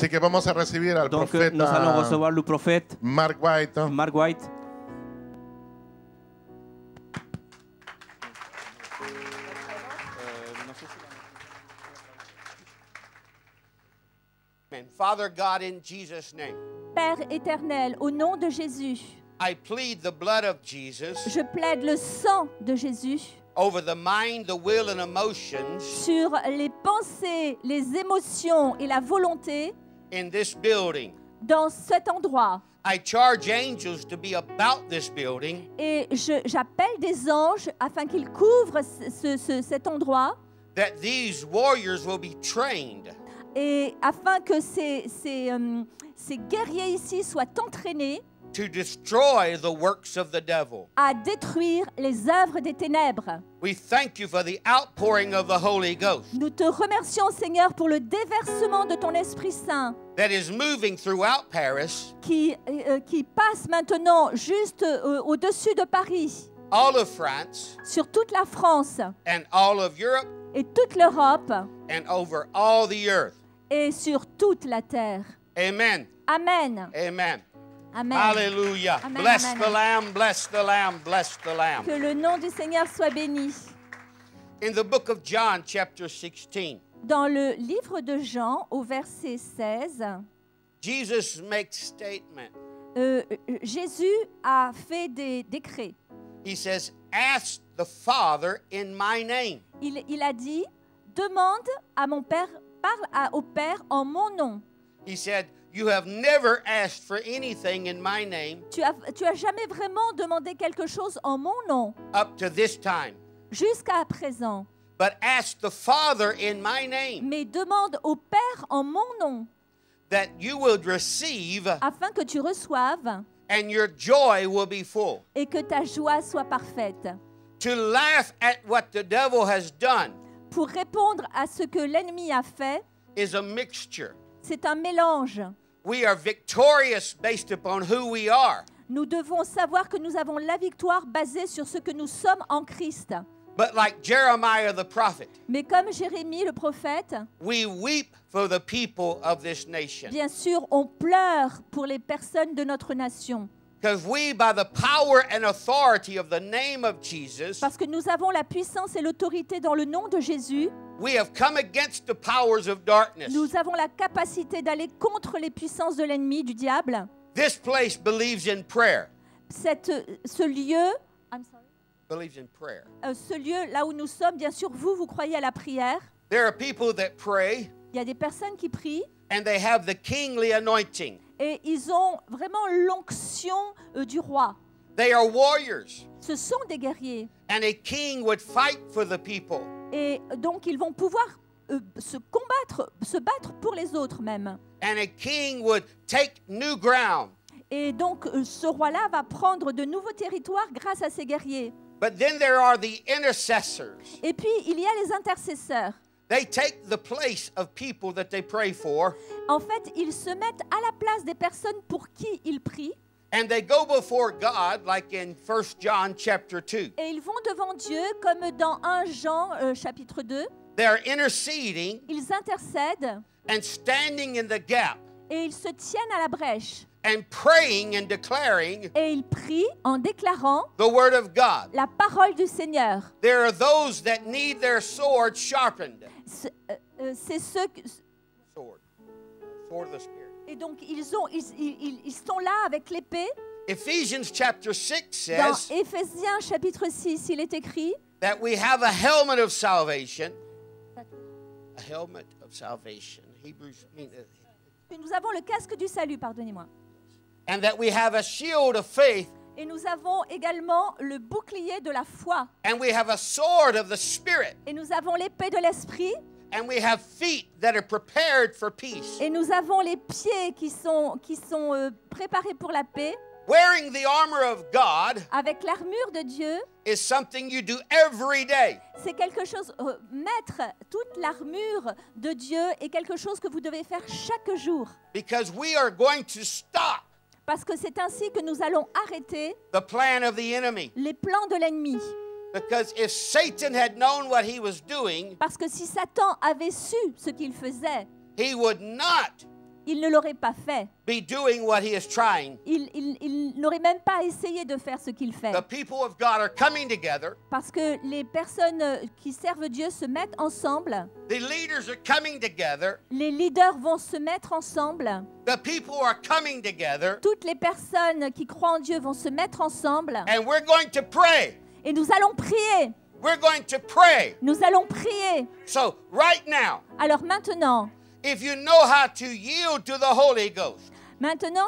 Así que vamos a recibir al Donc, nous allons profeta recevoir le prophète Mark White. Mark White. Amen. Father God, in Jesus' name, Père éternel, au nom de Jésus, I plead the blood of Jesus je plaide le sang de Jésus over the mind, the will, and emotions sur les pensées, les émotions et la volonté in this building. dans cet endroit. I charge angels to be about this building Et j'appelle des anges afin qu'ils couvrent cet endroit that these warriors will be trained et afin que ces guerriers ici soient entraînés to destroy the works of the devil. à détruire les œuvres des ténèbres. We thank you for the outpouring of the Holy Ghost Nous te remercions, Seigneur, pour le déversement de ton Esprit Saint that is moving throughout Paris, qui passe maintenant juste au-dessus de Paris, all of France, sur toute la France and all of Europe, et toute l'Europe and over all the earth. et sur toute la terre. Amen. Amen. Amen. Amen. Hallelujah. Amen, Bless amen. the Lamb, bless the Lamb, bless the Lamb. Que le nom du Seigneur soit béni. In the book of John, chapter 16, Dans le livre de Jean, au verset 16, Jesus makes statement. Jésus a fait des décrets. He says, ask the Father in my name. Il a dit, demande à mon Père, parle au Père en mon nom. He said, you have never asked for anything in my name Tu as jamais vraiment demandé quelque chose en mon nom up to this time, jusqu'à présent. but ask the Father in my name Mais demande au Père en mon nom that you will receive afin que tu reçoives and your joy will be full. et que ta joie soit parfaite. To laugh at what the devil has done Pour répondre à ce que l'ennemi a fait, is a mixture. c'est un mélange. We are victorious based upon who we are. Nous devons savoir que nous avons la victoire basée sur ce que nous sommes en Christ. But like Jeremiah the prophet, Mais comme Jérémie le prophète, we weep for the people of this nation. bien sûr, on pleure pour les personnes de notre nation. Because we, by the power and authority of the name of Jesus, Parce que nous avons la puissance et l'autorité dans le nom de Jésus. we have come against the powers of darkness. Nous avons la capacité d'aller contre les puissances de l'ennemi, du diable. This place believes in prayer. Ce lieu, Believes in prayer. ce lieu là où nous sommes, bien sûr, vous croyez à la prière. There are people that pray Il y a des personnes qui prient and they have the kingly anointing. et ils ont vraiment l'onction du roi. They are warriors. Ce sont des guerriers. And a king would fight for the people. Et donc, ils vont pouvoir se battre pour les autres même. And a king would take new ground. Et donc, ce roi-là va prendre de nouveaux territoires grâce à ces guerriers. But then there are the intercessors. Et puis, il y a les intercesseurs. They take the place of people that they pray for, En fait, ils se mettent à la place des personnes pour qui ils prient. and they go before God, like in 1 John chapter 2. Et ils vont devant Dieu, comme dans 1 Jean chapitre 2. They're interceding Ils intercèdent and standing in the gap et ils se tiennent à la brèche. and praying and declaring Et ils prient en déclarant the word of God. la parole du Seigneur. There are those that need their sword sharpened. C'est ceux que... Sword. Sword of the Spirit. Et donc, ils sont là avec l'épée. Ephesians chapter 6 Dans says Éphésiens chapitre 6, il est écrit that we have a helmet of salvation. A helmet of salvation. Hebrews mean que nous avons le casque du salut, pardonnez-moi. and that we have a shield of faith, Et nous avons également le bouclier de la foi. and we have a sword of the Spirit, Et nous avons l'épée de l'esprit. and we have feet that are prepared for peace. Et nous avons les pieds qui sont préparés pour la paix. Wearing the armor of God Avec l'armure de Dieu, is something you do every day. c'est quelque chose, mettre toute l'armure de Dieu est quelque chose que vous devez faire chaque jour. Because we are going to stop Parce que c'est ainsi que nous allons arrêter the plan of the enemy. les plans de l'ennemi. Because if Satan had known what he was doing, Parce que si Satan avait su ce qu'il faisait, he would not il ne l'aurait pas fait. be doing what he is trying. Il n'aurait même pas essayé de faire ce qu'il fait. The people of God are coming together. Parce que les personnes qui servent Dieu se mettent ensemble. The leaders are coming together. Les leaders vont se mettre ensemble. The people are coming together. Toutes les personnes qui croient en Dieu vont se mettre ensemble. And we're going to pray. Et nous allons prier. We're going to pray. Nous allons prier. So right now, Alors maintenant, if you know how to yield to the Holy Ghost,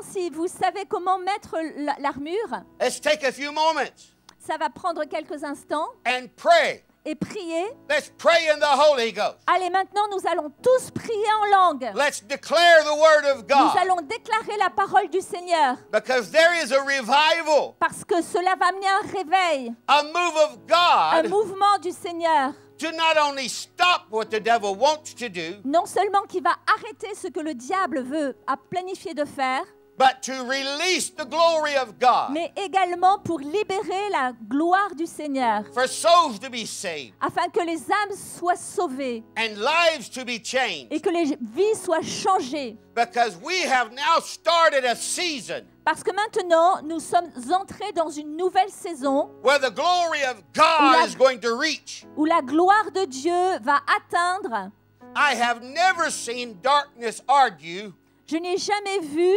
si vous savez comment mettre l'armure, let's take a few moments ça va prendre quelques instants and pray. et prier. Let's pray in the Holy Ghost. Allez, maintenant, nous allons tous prier en langue. Let's declare the word of Nous God, allons déclarer la parole du Seigneur. because there is a revival, Parce que cela va amener un réveil, a move of un God mouvement du Seigneur. to not only stop what the devil wants to do, Non seulement qui va arrêter ce que le diable veut à planifier de faire, but to release the glory of God, mais également pour libérer la gloire du Seigneur, for souls to be saved afin que les âmes soient sauvées and lives to be changed, et que les vies soient changées. because we have now started a season Parce que maintenant, nous sommes entrés dans une nouvelle saison where the glory of God is going to reach. où la gloire de Dieu va atteindre. I have never seen darkness argue Je n'ai jamais vu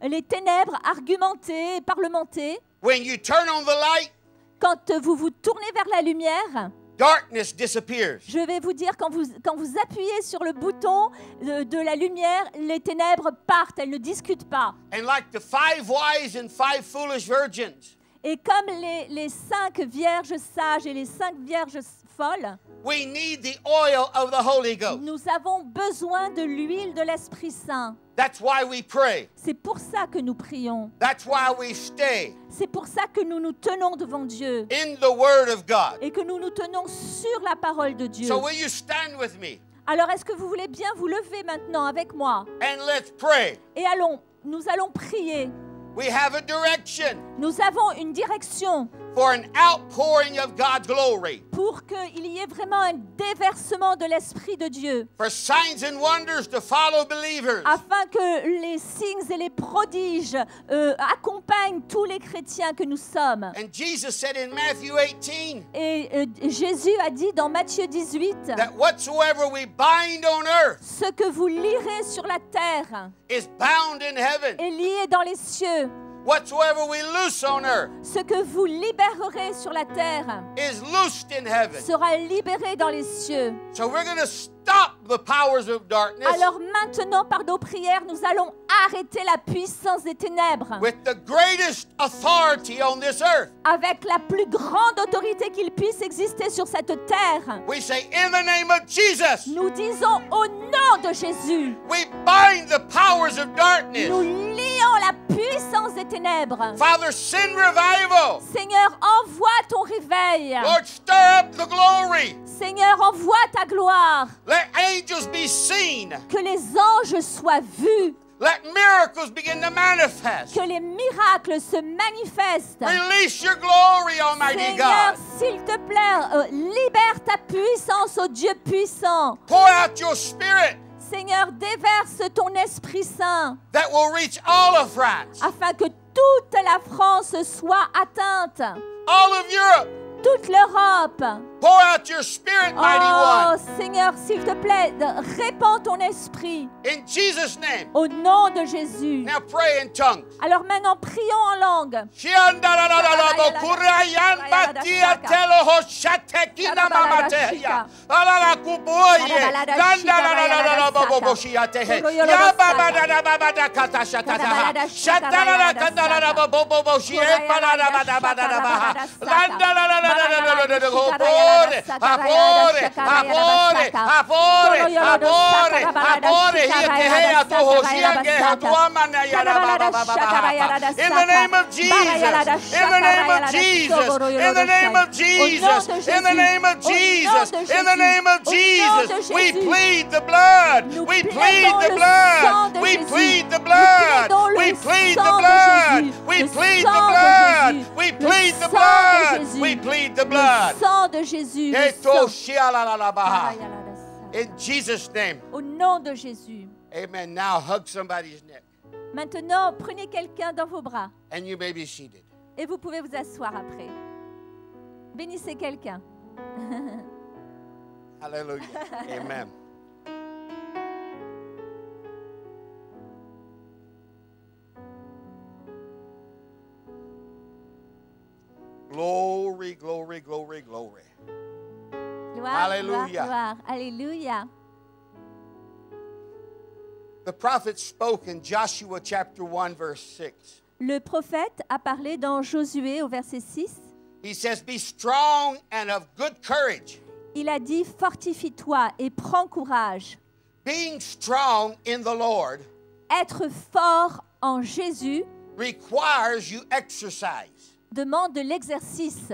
les ténèbres argumenter, parlementer. when you turn on the light, Quand vous vous tournez vers la lumière, darkness disappears. je vais vous dire, quand vous appuyez sur le bouton de la lumière, les ténèbres partent, elles ne discutent pas. And like the 5 wise and 5 foolish virgins, Et comme les 5 vierges sages et les 5 vierges folles, we need the oil of the Holy Ghost. nous avons besoin de l'huile de l'Esprit Saint. That's why we pray. C'est pour ça que nous prions. That's why we stay C'est pour ça que nous nous tenons devant Dieu in the Word of God. et que nous nous tenons sur la parole de Dieu. So will you stand with me Alors, est-ce que vous voulez bien vous lever maintenant avec moi? and let's pray. Et nous allons prier. We have a direction Nous avons une direction for an outpouring of God's glory, pour qu'il y ait vraiment un déversement de l'Esprit de Dieu, for signs and wonders to follow believers, afin que les signes et les prodiges accompagnent tous les chrétiens que nous sommes. And Jesus said in Matthew 18 Et Jésus a dit dans Matthieu 18, that whatsoever we bind on earth ce que vous lirez sur la terre is bound in heaven. est lié dans les cieux. Whatsoever we loose on earth Ce que vous libérerez sur la terre is loosed in heaven. sera libéré dans les cieux. So we're going to stop the powers of darkness Alors maintenant, par nos prières, nous allons arrêter la puissance des ténèbres with the greatest authority on this earth. avec la plus grande autorité qu'il puisse exister sur cette terre. We say, in the name of Jesus, Nous disons au nom de Jésus, we bind the powers of darkness. nous lions la puissance des ténèbres. Father, send revival. Seigneur, envoie ton réveil. Lord, stir up the glory. Seigneur, envoie ta gloire. Let angels be seen. Que les anges soient vus. Let miracles begin to manifest. Que les miracles se manifestent. Release your glory, Almighty Seigneur, God. s'il te plaît, libère ta puissance, ô Dieu puissant. Pour out your spirit Seigneur, déverse ton Esprit Saint that will reach all of France, afin que toute la France soit atteinte, all of Europe. toute l'Europe. Pour out your spirit, mighty Oh one. Seigneur, s'il te plaît, répands ton esprit In Jesus' name. au nom de Jésus. Now pray in tongues. Alors maintenant, prions en langue. In the name of Jesus, in the name of Jesus, in the name of Jesus, in the name of Jesus, in the name of Jesus, we plead the blood, we plead the blood, we plead the blood, we plead the blood, we plead the blood, we plead the blood, we plead the blood. Le sang de Jésus. In Jesus' name. Au nom de Jésus. Amen. Now hug somebody's neck. Maintenant, prenez quelqu'un dans vos bras And you may be seated. et vous pouvez vous asseoir après. Bénissez quelqu'un. Hallelujah. Amen. Glory, glory, glory, glory. Gloire, Alléluia. gloire, gloire. Alléluia. The prophet spoke in Joshua chapter 1, verse 6. Le prophète a parlé dans Josué au verset 6. He says, be strong and of good courage. Il a dit, fortifie-toi et prends courage. Being strong in the Lord Être fort en Jésus requires you exercise. demande de l'exercice.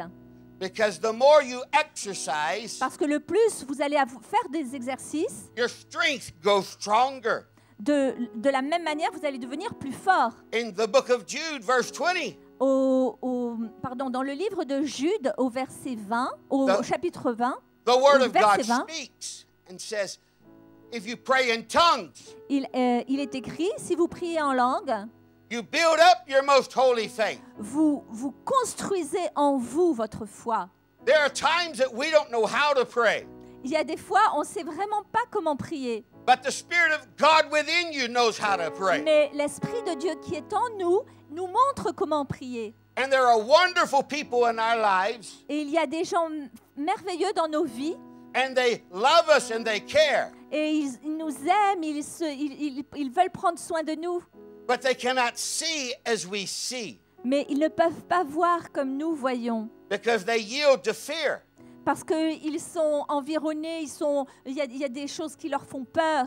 Because the more you exercise, Parce que le plus vous allez faire des exercices, your strength goes stronger. de la même manière, vous allez devenir plus fort. In the book of Jude, verse 20, Dans le livre de Jude, au verset 20, au The- chapitre 20, the word au of God verset 20, speaks and says, if you pray in tongues, il est écrit, si vous priez en langue, you build up your most holy faith. vous construisez en vous votre foi. There are times that we don't know how to pray, Il y a des fois, on ne sait vraiment pas comment prier. but the Spirit of God within you knows how to pray. Mais l'Esprit de Dieu qui est en nous nous montre comment prier. And there are wonderful people in our lives, Et il y a des gens merveilleux dans nos vies. and they love us and they care, Et ils nous aiment, ils veulent prendre soin de nous. but they cannot see as we see Mais ils ne peuvent pas voir comme nous voyons. because they yield to fear. Parce qu'ils sont environnés, il y a des choses qui leur font peur.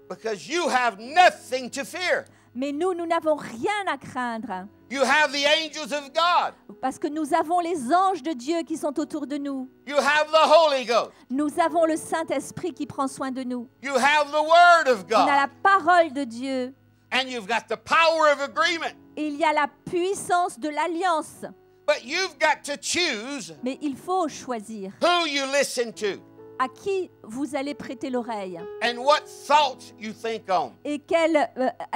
Because you have nothing to fear. Mais nous n'avons rien à craindre. You have the angels of God. Parce que nous avons les anges de Dieu qui sont autour de nous. You have the Holy Ghost. Nous avons le Saint-Esprit qui prend soin de nous. You have the Word of On a God. la parole de Dieu. And you've got the power of agreement. Et il y a la puissance de l'alliance. But you've got to choose Mais il faut choisir who you listen to à qui vous allez prêter l'oreille and what thoughts you think on. et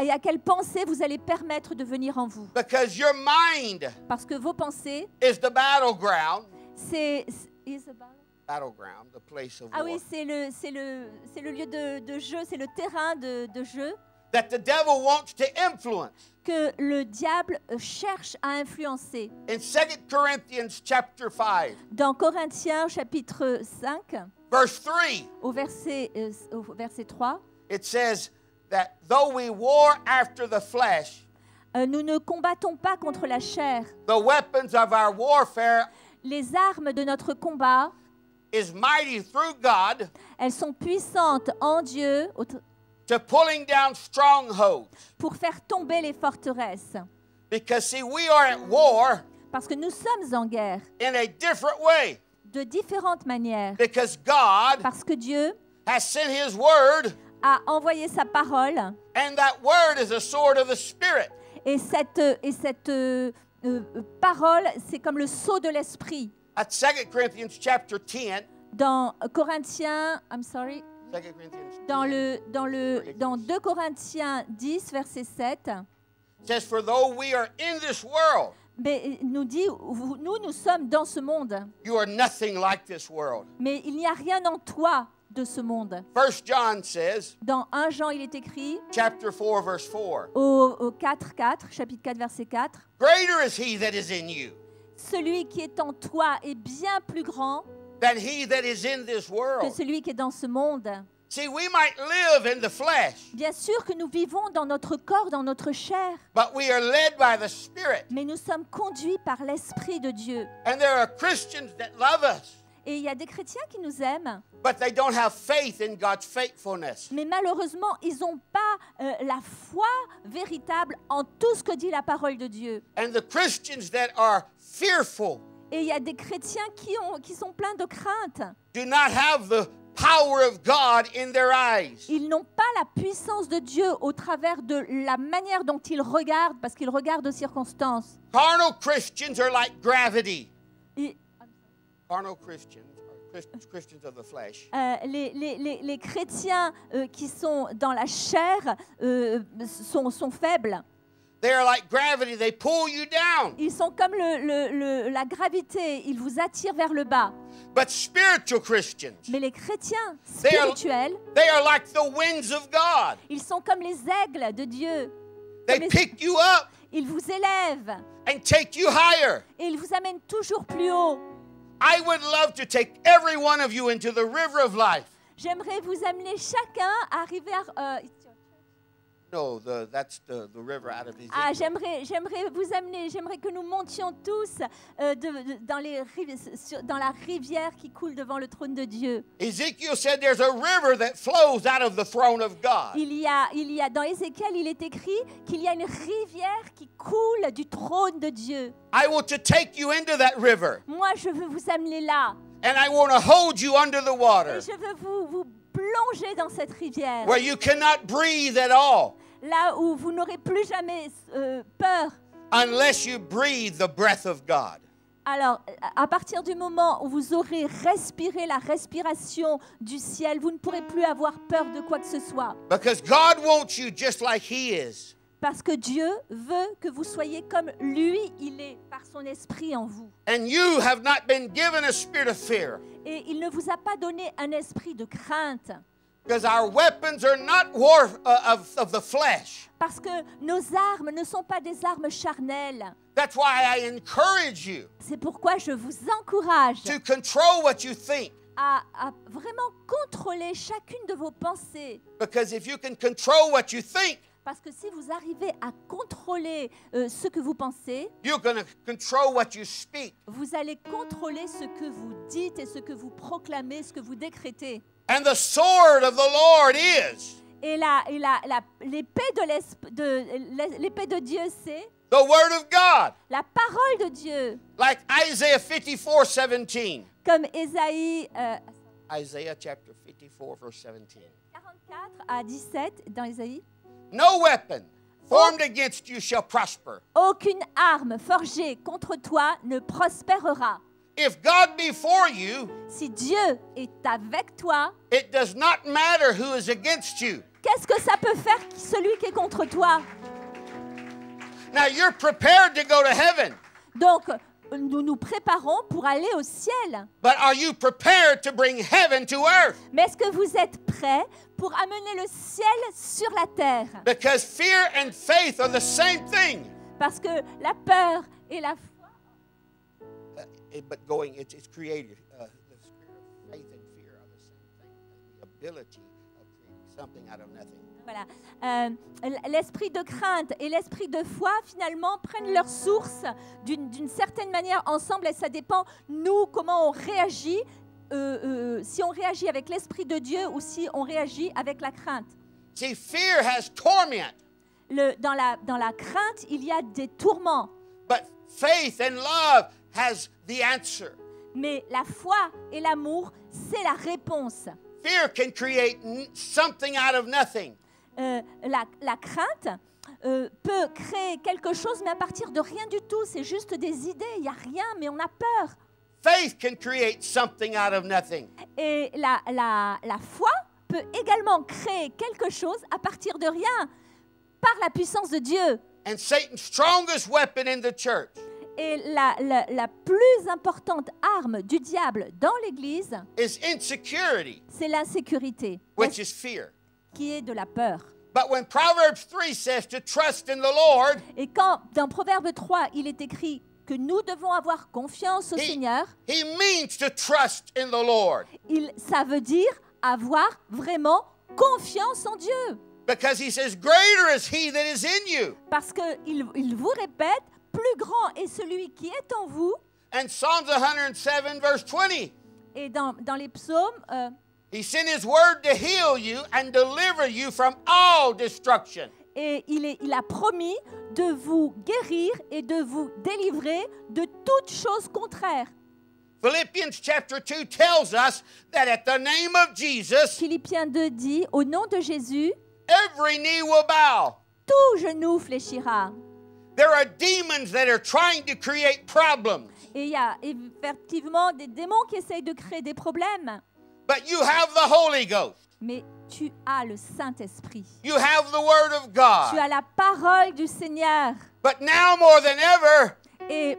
à quelle pensée vous allez permettre de venir en vous. Because your mind Parce que vos pensées, is the battleground. c'est Battleground, the place of ah war. oui, c'est le lieu de jeu, c'est le terrain de jeu That the devil wants to influence. que le diable cherche à influencer. In 2 Corinthians chapter 5, Dans Corinthiens chapitre 5, verse 3, au verset 3, it says that though we war after the flesh, nous ne combattons pas contre la chair. the weapons of our warfare Les armes de notre combat, is mighty through God elles sont puissantes en Dieu to pulling down strongholds. pour faire tomber les forteresses. Because see, we are at war Parce que nous sommes en guerre in a different way. de différentes manières. Because God Parce que Dieu has sent His word, a envoyé sa parole and that word is a sword of the Spirit. et cette parole, c'est comme le sceau de l'esprit. At 2 Corinthians chapter 10, Dans Corinthiens, 2 Corinthians dans 2 Corinthiens 10, verset 7, says, for though we are in this world, mais nous dit, nous sommes dans ce monde, you are nothing like this world. mais il n'y a rien en toi de ce monde. 1 John says, Dans 1 Jean, il est écrit, chapter 4, verse 4, au chapitre 4, verset 4, greater is he that is in you celui qui est en toi est bien plus grand than he that is in this que world. celui qui est dans ce monde. See, we might live in the flesh, Bien sûr que nous vivons dans notre corps, dans notre chair, but we are led by the Spirit. mais nous sommes conduits par l'Esprit de Dieu. And there are Christians that love us, Et il y a des chrétiens qui nous aiment, but they don't have faith in God's faithfulness. mais malheureusement, ils n'ont pas la foi véritable en tout ce que dit la parole de Dieu. And the Christians that are fearful Et il y a des chrétiens qui sont pleins de crainte. do not have the power of God in their eyes. Ils n'ont pas la puissance de Dieu au travers de la manière dont ils regardent, parce qu'ils regardent aux circonstances. Carnal Christians are like gravity. Et Carnal Christians are Christians of the flesh, les chrétiens qui sont dans la chair sont faibles. they are like gravity. They pull you down. Ils sont comme la gravité, ils vous attirent vers le bas. But spiritual Christians, Mais les chrétiens spirituels, they are like the winds of God. ils sont comme les aigles de Dieu. They Comme les- pick you up Ils vous élèvent and take you higher. et ils vous amènent toujours plus haut. I would love to take every one of you into the river of life. J'aimerais vous amener chacun à arriver à... No, that's the river out of Ezekiel. j'aimerais vous amener, j'aimerais que nous montions tous dans la rivière qui coule devant le trône de Dieu. Ezekiel said there's a river that flows out of the throne of God. Il y a dans Ézéchiel, il est écrit qu'il y a une rivière qui coule du trône de Dieu. I want to take you into that river, Moi, je veux vous amener là and I want to hold you under the water et je veux vous plonger dans cette rivière, where you cannot breathe at all là où vous n'aurez plus jamais peur. unless you breathe the breath of God. Alors, à partir du moment où vous aurez respiré la respiration du ciel, vous ne pourrez plus avoir peur de quoi que ce soit. Because God wants you just like He is. Parce que Dieu veut que vous soyez comme lui, il est, par son esprit en vous. And you have not been given a spirit of fear. Et il ne vous a pas donné un esprit de crainte. Because our weapons are not war of the flesh. Parce que nos armes ne sont pas des armes charnelles. That's why I encourage you C'est pourquoi je vous encourage to control what you think. à vraiment contrôler chacune de vos pensées. Because if you can control what you think, Parce que si vous arrivez à contrôler ce que vous pensez, you're going to control what you speak. vous allez contrôler ce que vous dites et ce que vous proclamez, ce que vous décrétez. And the sword of the Lord is Et l'épée l'épée de Dieu, c'est the word of God. la parole de Dieu. Like Isaiah 54:17. Comme Ésaïe Isaiah chapter 54 verse 17. 44 à 17 dans Ésaïe. No weapon formed against you shall prosper. Aucune arme forgée contre toi ne prospérera. If God be for you, Si Dieu est avec toi, it does not matter who is against you. qu'est-ce que ça peut faire celui qui est contre toi? Now you're prepared to go to heaven, Donc, nous nous préparons pour aller au ciel. but are you prepared to bring heaven to earth? Mais est-ce que vous êtes prêts pour amener le ciel sur la terre? Because fear and faith are the same thing. Parce que la peur et la foi, But going, it's creative. The spirit of faith and fear are the same thing. The ability of creating something out of nothing. voilà. L'esprit de crainte et l'esprit de foi, finalement, prennent leur source d'une certaine manière ensemble et ça dépend, nous, comment on réagit, si on réagit avec l'esprit de Dieu ou si on réagit avec la crainte. See, fear has torment, Dans la crainte, il y a des tourments, but faith and love has the answer. mais la foi et l'amour, c'est la réponse. Fear can create something out of nothing. La crainte peut créer quelque chose, mais à partir de rien du tout. C'est juste des idées, il n'y a rien, mais on a peur. Faith can create something out of nothing. Et la foi peut également créer quelque chose à partir de rien, par la puissance de Dieu. And Satan's strongest weapon in the church Et la plus importante arme du diable dans l'Église, is insecurity, c'est l'insécurité, which is fear. qui est de la peur. But when Proverbs 3 says to trust in the Lord, Et quand, dans Proverbe 3, il est écrit que nous devons avoir confiance au Seigneur, he means to trust in the Lord. ça veut dire avoir vraiment confiance en Dieu. Because he says, greater is he that is in you. Parce qu'il vous répète, plus grand est celui qui est en vous. And Psalms 107 verse 20. Et dans les psaumes, He sent his word to heal you and deliver you from all destruction. et il a promis de vous guérir et de vous délivrer de toute chose contraire. Philippians chapter 2 tells us that at the name of Jesus, Philippiens 2 dit, au nom de Jésus, every knee will bow. tout genou fléchira. there are demons that are trying to create problems. Et il y a effectivement des démons qui essayent de créer des problèmes. But you have the Holy Ghost. Mais tu as le Saint-Esprit. You have the Word of Tu God. as la parole du Seigneur. But now more than ever, Et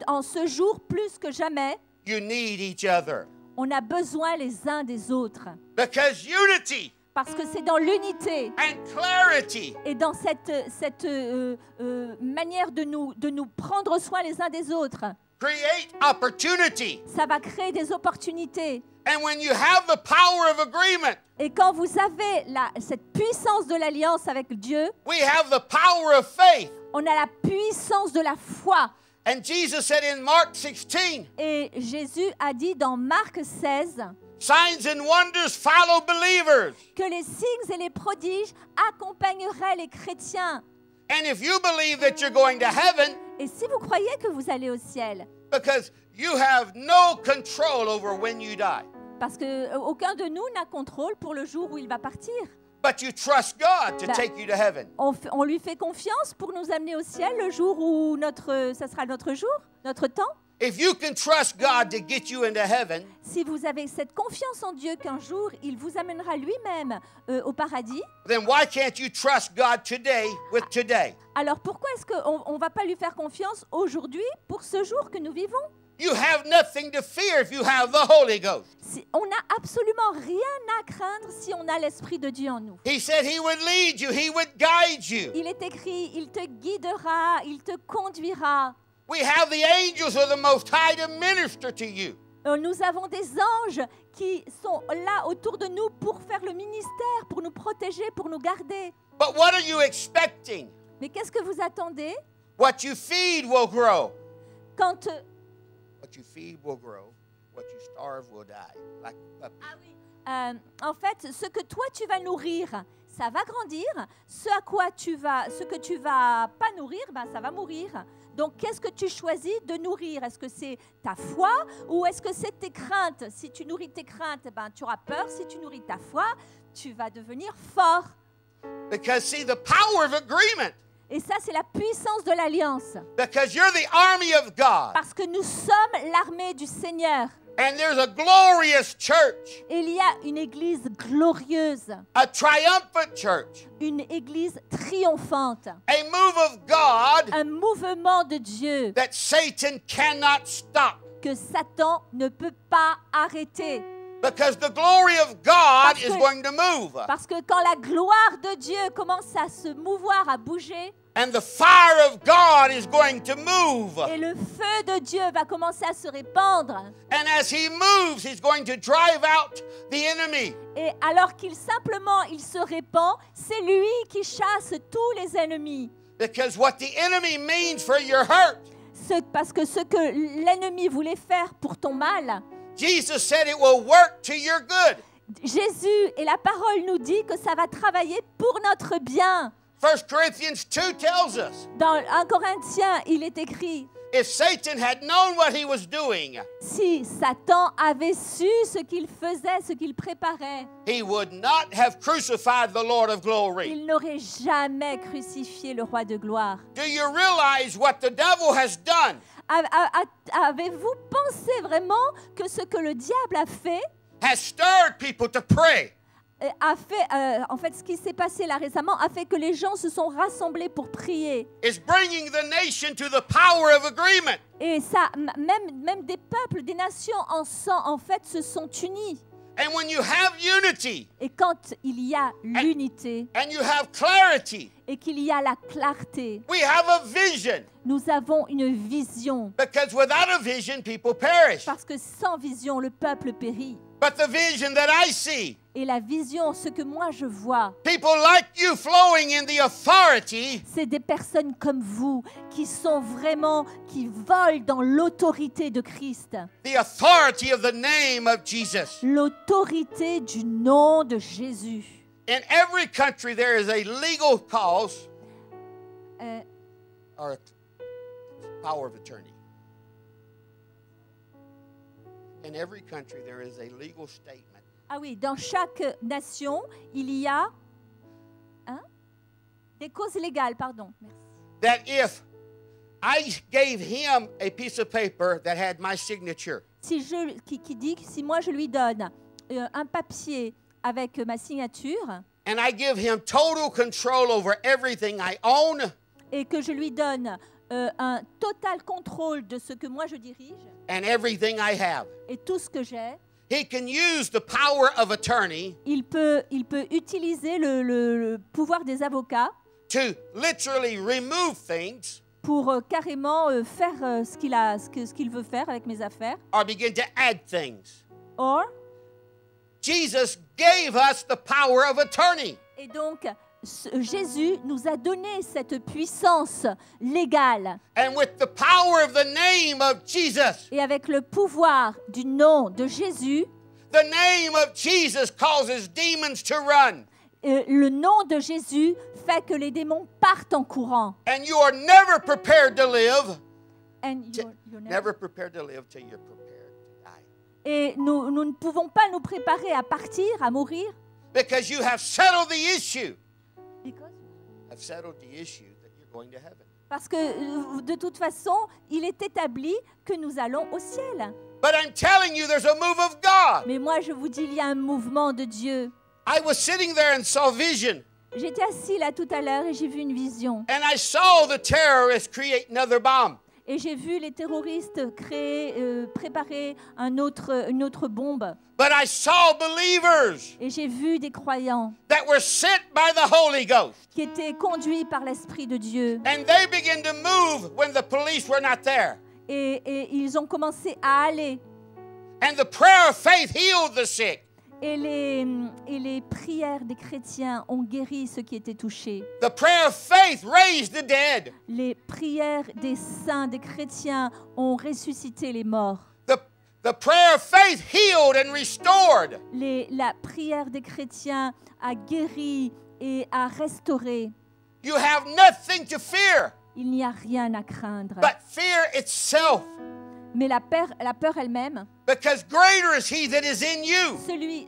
en ce jour, plus que jamais, you need each other. on a besoin les uns des autres. Because unity Parce que c'est dans l'unité and clarity et dans cette manière de nous prendre soin les uns des autres, create opportunity. ça va créer des opportunités. And when you have the power of agreement, Et quand vous avez cette puissance de l'alliance avec Dieu, we have the power of faith. on a la puissance de la foi. And Jesus said in Mark 16, Et Jésus a dit dans Marc 16 signs and wonders follow believers. que les signes et les prodiges accompagneraient les chrétiens. And if you believe that you're going to heaven, Et si vous croyez que vous allez au ciel, because you have no control over when you die, parce qu'aucun de nous n'a contrôle pour le jour où il va partir. but you trust God to Bah, take you to heaven. On lui fait confiance pour nous amener au ciel le jour où ça sera notre jour, notre temps. If you can trust God to get you into heaven, Si vous avez cette confiance en Dieu qu'un jour, il vous amènera lui-même au paradis, then why can't you trust God today with today? alors pourquoi est-ce qu'on ne va pas lui faire confiance aujourd'hui pour ce jour que nous vivons? You have nothing to fear if you have the Holy Ghost. On n'a absolument rien à craindre si on a l'Esprit de Dieu en nous. He said He would lead you, He would guide you. Il est écrit, il te guidera, il te conduira. We have the angels of the Most High to minister to you. Nous avons des anges qui sont là autour de nous pour faire le ministère, pour nous protéger, pour nous garder. But what are you expecting? Mais qu'est-ce que vous attendez What you feed will grow. quand... What you feed will grow. What you starve will die. Like a puppy. Ah oui. En fait, ce que toi tu vas nourrir, ça va grandir. Ce que tu vas pas nourrir, ben, ça va mourir. Donc, qu'est-ce que tu choisis de nourrir? Est-ce que c'est ta foi ou est-ce que c'est tes craintes? Si tu nourris tes craintes, ben, tu auras peur. Si tu nourris ta foi, tu vas devenir fort. Because see, the power of agreement. Et ça, c'est la puissance de l'alliance. Because you're the army of God. Parce que nous sommes l'armée du Seigneur. And there's a glorious church. Et il y a une église glorieuse, A triumphant church. une église triomphante, A move of God un mouvement de Dieu that Satan cannot stop. que Satan ne peut pas arrêter. Because the glory of God Parce is que- going to move. Parce que quand la gloire de Dieu commence à se mouvoir, à bouger, And the fire of God is going to move. et le feu de Dieu va commencer à se répandre, And as he moves, he's going to drive out the enemy. et alors qu'il se répand, c'est lui qui chasse tous les ennemis. Because what the enemy means for your hurt, Parce que ce que l'ennemi voulait faire pour ton mal, Jesus said it will work to your good. Jésus et la parole nous dit que ça va travailler pour notre bien. 1 Corinthians 2 tells us, Dans 1 Corinthiens, il est écrit, if Satan had known what he was doing, si Satan avait su ce qu'il faisait, ce qu'il préparait, he would not have crucified the Lord of glory. il n'aurait jamais crucifié le roi de gloire. Do you realize what the devil has done? Avez-vous pensé vraiment que ce que le diable a fait, Has stirred people to pray. en fait, ce qui s'est passé là récemment, a fait que les gens se sont rassemblés pour prier. Is bringing the nation to the power of agreement. Et ça, même des peuples, des nations en fait, se sont unis. And when you have unity Et quand il y a l'unité and you have clarity, et qu'il y a la clarté, we have a vision. nous avons une vision. Because without a vision, people perish. Parce que sans vision, le peuple périt. But the vision that I see, Et la vision, ce que moi je vois, people like you flowing in the authority c'est des personnes comme vous qui qui volent dans l'autorité de Christ. the authority of the name of Jesus. L'autorité du nom de Jésus. In every country, there is a legal cause Euh, or a power of attorney. In every country, there is a legal statement ah oui, dans chaque nation, il y a des causes légales, pardon. Merci. that if I gave him a piece of paper that had my signature, qui dit que si moi je lui donne un papier avec ma signature and I give him total control over everything I own, et que je lui donne un total contrôle de ce que moi je dirige and everything I have, et tout ce que j'ai, he can use the power of attorney il peut utiliser le pouvoir des avocats to literally remove things pour carrément faire ce qu'il veut faire avec mes affaires. or begin to add things. Or, Jesus gave us the power of attorney. et donc, Jésus nous a donné cette puissance légale. And with the power of the name of Jesus, Et avec le pouvoir du nom de Jésus, the name of Jesus causes demons to run. le nom de Jésus fait que les démons partent en courant. And you are never prepared to live. And you're Never prepared to live till you're prepared to die. Et nous ne pouvons pas nous préparer à partir, à mourir. Because you have settled the issue. Have settled the issue that you're going to heaven. Parce que de toute façon, il est établi que nous allons au ciel. But I'm telling you, there's a move of God. Mais moi, je vous dis, il y a un mouvement de Dieu. I was sitting there and saw vision. J'étais assis là tout à l'heure et j'ai vu une vision. And I saw the terrorists create another bomb. Et j'ai vu les terroristes préparer une autre bombe. But I saw believers Et j'ai vu des croyants that were sent by the Holy Ghost. qui étaient conduits par l'Esprit de Dieu. And they began to move when the police were not there. Et ils ont commencé à aller. And the prayer of faith healed the sick. Et les prières des chrétiens ont guéri ceux qui étaient touchés. The prayer of faith raised the dead. Les prières des saints, des chrétiens ont ressuscité les morts. The prayer of faith healed and restored. La prière des chrétiens a guéri et a restauré. You have nothing to fear, Il n'y a rien à craindre. but fear itself. Mais la peur elle-même, Because greater is he that is in you.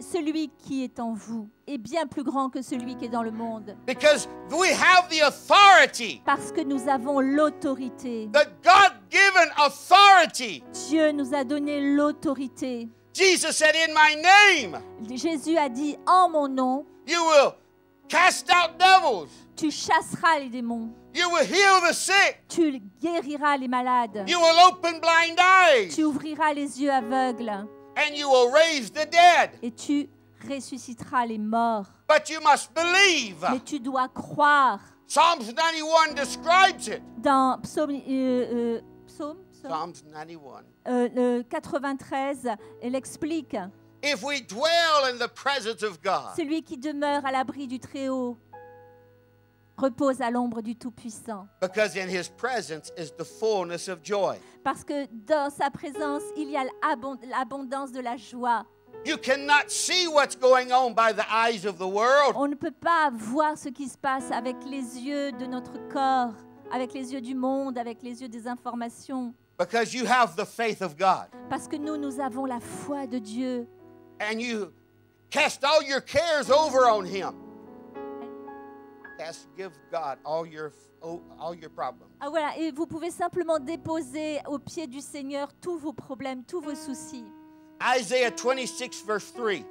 celui qui est en vous est bien plus grand que celui qui est dans le monde. Because we have the authority, Parce que nous avons l'autorité. the God-given authority. Dieu nous a donné l'autorité. Jesus said, in my name, Jésus a dit, en mon nom, you will cast out devils. tu chasseras les démons. You will heal the sick. Tu guériras les malades. You will open blind eyes. Tu ouvriras les yeux aveugles. And you will raise the dead. Et tu ressusciteras les morts. But you must believe. Mais tu dois croire. Psalms 91 describes it. Dans Psaume Psalms 91. 93, elle explique. If we dwell in the presence of God, Celui qui demeure à l'abri du Très-Haut repose à l'ombre du Tout-Puissant. because in his presence is the fullness of joy. Parce que dans sa présence, il y a l'abondance de la joie. You cannot see what's going on by the eyes of the world. On ne peut pas voir ce qui se passe avec les yeux de notre corps, avec les yeux du monde, avec les yeux des informations. Because you have the faith of God. Parce que nous avons la foi de Dieu. And you cast all your cares over on him. Give God all your problems. Ah, voilà, et vous pouvez simplement déposer au pied du Seigneur tous vos problèmes, tous vos soucis. Isaiah 26 verse 3.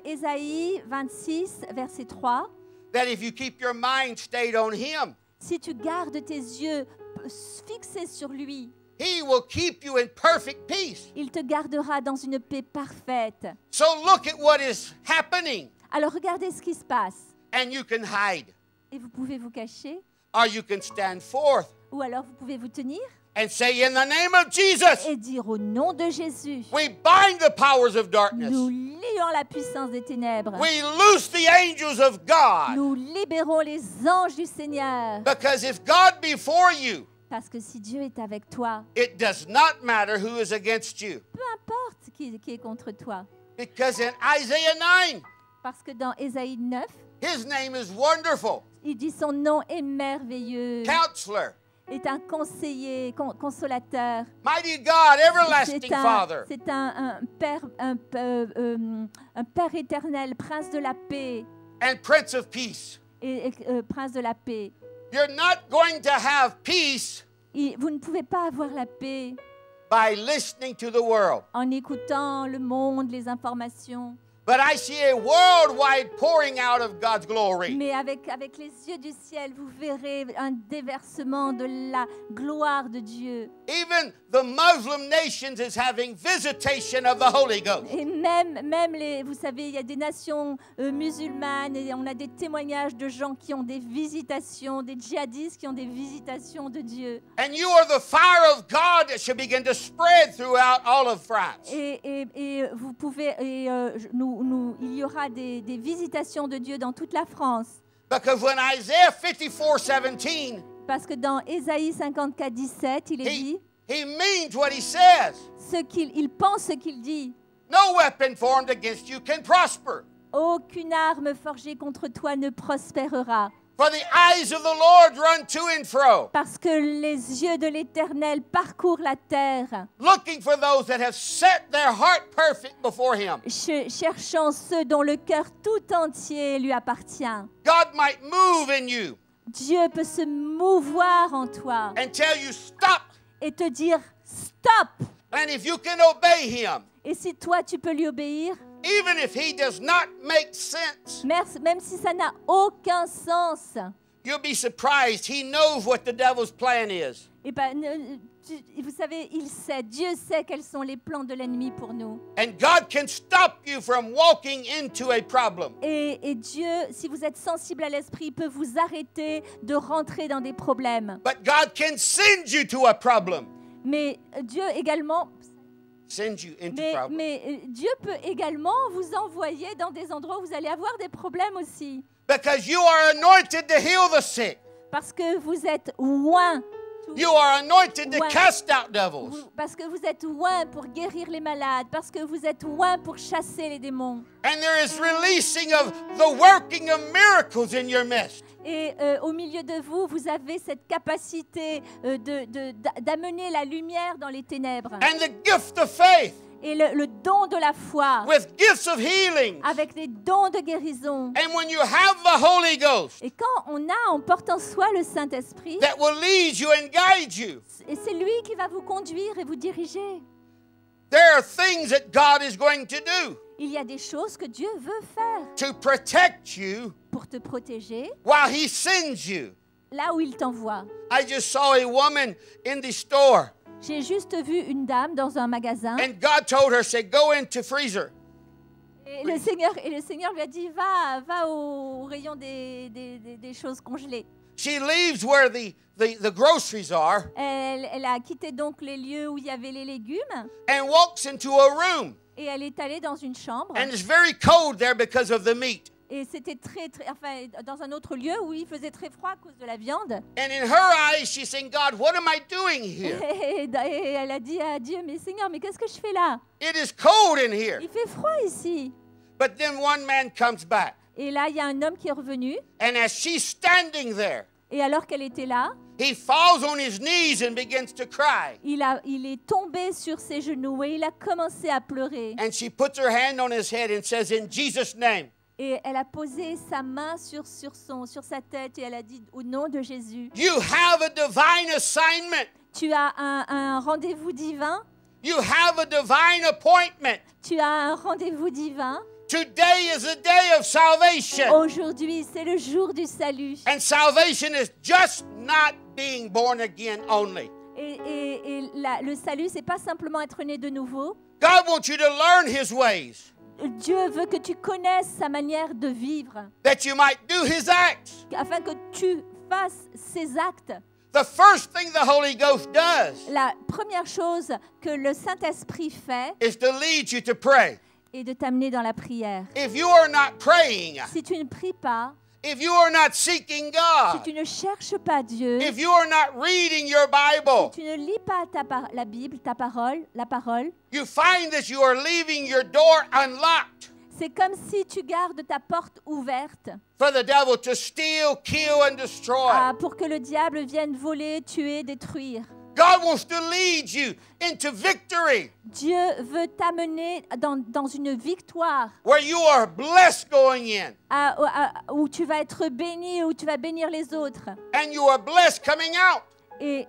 Ésaïe 26, verset 3. That if you keep your mind stayed on him, Si tu gardes tes yeux fixés sur lui, he will keep you in perfect peace. il te gardera dans une paix parfaite. So look at what is happening, Alors regardez ce qui se passe. and you can hide, Et vous pouvez vous cacher, or you can stand forth ou alors vous pouvez vous tenir and say, in the name of Jesus, et dire au nom de Jésus, we bind the powers of darkness. nous lions la puissance des ténèbres. We loose the angels of God. Nous libérons les anges du Seigneur. Because if God be for you, Parce que si Dieu est avec toi, it does not matter who is against you. peu importe qui est contre toi. Because in Isaiah 9, Parce que dans Ésaïe 9, his name is Wonderful, il dit son nom est merveilleux, Counselor, est un conseiller, consolateur. Mighty God, Everlasting Father. C'est un père éternel, prince de la paix and Prince of Peace. et prince de la paix. You're not going to have peace Vous ne pouvez pas avoir la paix by listening to the world. en écoutant le monde, les informations. But I see a worldwide pouring out of God's glory. Mais avec les yeux du ciel, vous verrez un déversement de la gloire de Dieu. Even the Muslim nations is having visitation of the Holy Ghost. Et même vous savez, il y a des nations musulmanes et on a des témoignages de gens qui ont des visitations, des djihadistes qui ont des visitations de Dieu. And you are the fire of God that should begin to spread throughout all of France. Et vous pouvez, il y aura des visitations de Dieu dans toute la France. Because when Isaiah 54:17, Parce que dans Ésaïe 54, 17, il est dit, he means what he says. il pense ce qu'il dit. No weapon formed against you can prosper. Aucune arme forgée contre toi ne prospérera. For the eyes of the Lord run to and fro, Parce que les yeux de l'Éternel parcourent la terre, looking for those that have set their heart perfect before him. cherchant ceux dont le cœur tout entier lui appartient. God might move in you Dieu peut se mouvoir en toi and tell you stop. et te dire stop. And if you can obey him, Et si toi tu peux lui obéir, even if he does not make sense, même si ça n'a aucun sens, you'll be surprised. He knows what the devil's plan is. et vous savez, Dieu sait quels sont les plans de l'ennemi pour nous. And God can stop you from walking into a problem. Et Dieu, si vous êtes sensible à l'esprit, peut vous arrêter de rentrer dans des problèmes. But God can send you to a problem. Mais Dieu également, Send you into problem. Dieu peut également vous envoyer dans des endroits où vous allez avoir des problèmes aussi. Because you are anointed to heal the sick. Parce que vous êtes oint. You are anointed to Ouais. cast out devils. Parce que vous êtes oint pour guérir les malades. Parce que vous êtes oint pour chasser les démons. And there is releasing of the working of miracles in your midst. Et au milieu de vous, vous avez cette capacité d'amener la lumière dans les ténèbres. And the gift of faith Et le don de la foi, with gifts of healing. avec des dons de guérison. And when you have the Holy Ghost Et quand on porte en soi le Saint-Esprit, that will lead you and guide you, et c'est lui qui va vous conduire et vous diriger. there are things that God is going to do Il y a des choses que Dieu veut faire to protect you pour te protéger while he sends you. là où il t'envoie. I just saw a woman in the store, J'ai juste vu une dame dans un magasin and God told her, say, go into freezer. et le Seigneur lui a dit va au rayon des choses congelées. She leaves where the groceries are Elle a quitté donc les lieux où il y avait les légumes and walks into a room. et elle est allée dans une chambre. And it's very cold there because of the meat. Et c'était enfin, dans un autre lieu où il faisait très froid à cause de la viande. And in her eyes, she's saying, God, what am I doing here? Et elle a dit à Dieu, mais Seigneur, mais qu'est-ce que je fais là? It is cold in here. Il fait froid ici. But then one man comes back. Et là, il y a un homme qui est revenu. And as she's standing there, Et alors qu'elle était là, he falls on his knees and begins to cry. il est tombé sur ses genoux et il a commencé à pleurer. And she puts her hand on his head and says, in Jesus' name, Et elle a posé sa main sur sa tête et elle a dit, au nom de Jésus, you have a divine assignment. tu as un rendez-vous divin. You have a divine appointment. Tu as un rendez-vous divin. Today is a day of salvation. Aujourd'hui, c'est le jour du salut. And salvation is just not being born again only. Le salut, c'est pas simplement être né de nouveau. God wants you to learn his ways, Dieu veut que tu connaisses sa manière de vivre, that you might do his acts. afin que tu fasses ses actes. The first thing the Holy Ghost does La première chose que le Saint-Esprit fait is to lead you to pray. est de t'amener dans la prière. If you are not praying, Si tu ne pries pas, if you are not seeking si God, tu ne cherches pas Dieu, if you are not reading your si Bible, tu ne lis pas la Bible, la parole, you find that you are leaving your door unlocked c'est comme si tu gardes ta porte ouverte for the devil to steal, kill, and destroy. pour que le diable vienne voler, tuer, détruire. God wants to lead you into victory, Dieu veut t'amener dans une victoire where you are blessed going in, où tu vas être béni, où tu vas bénir les autres and you are blessed coming out. et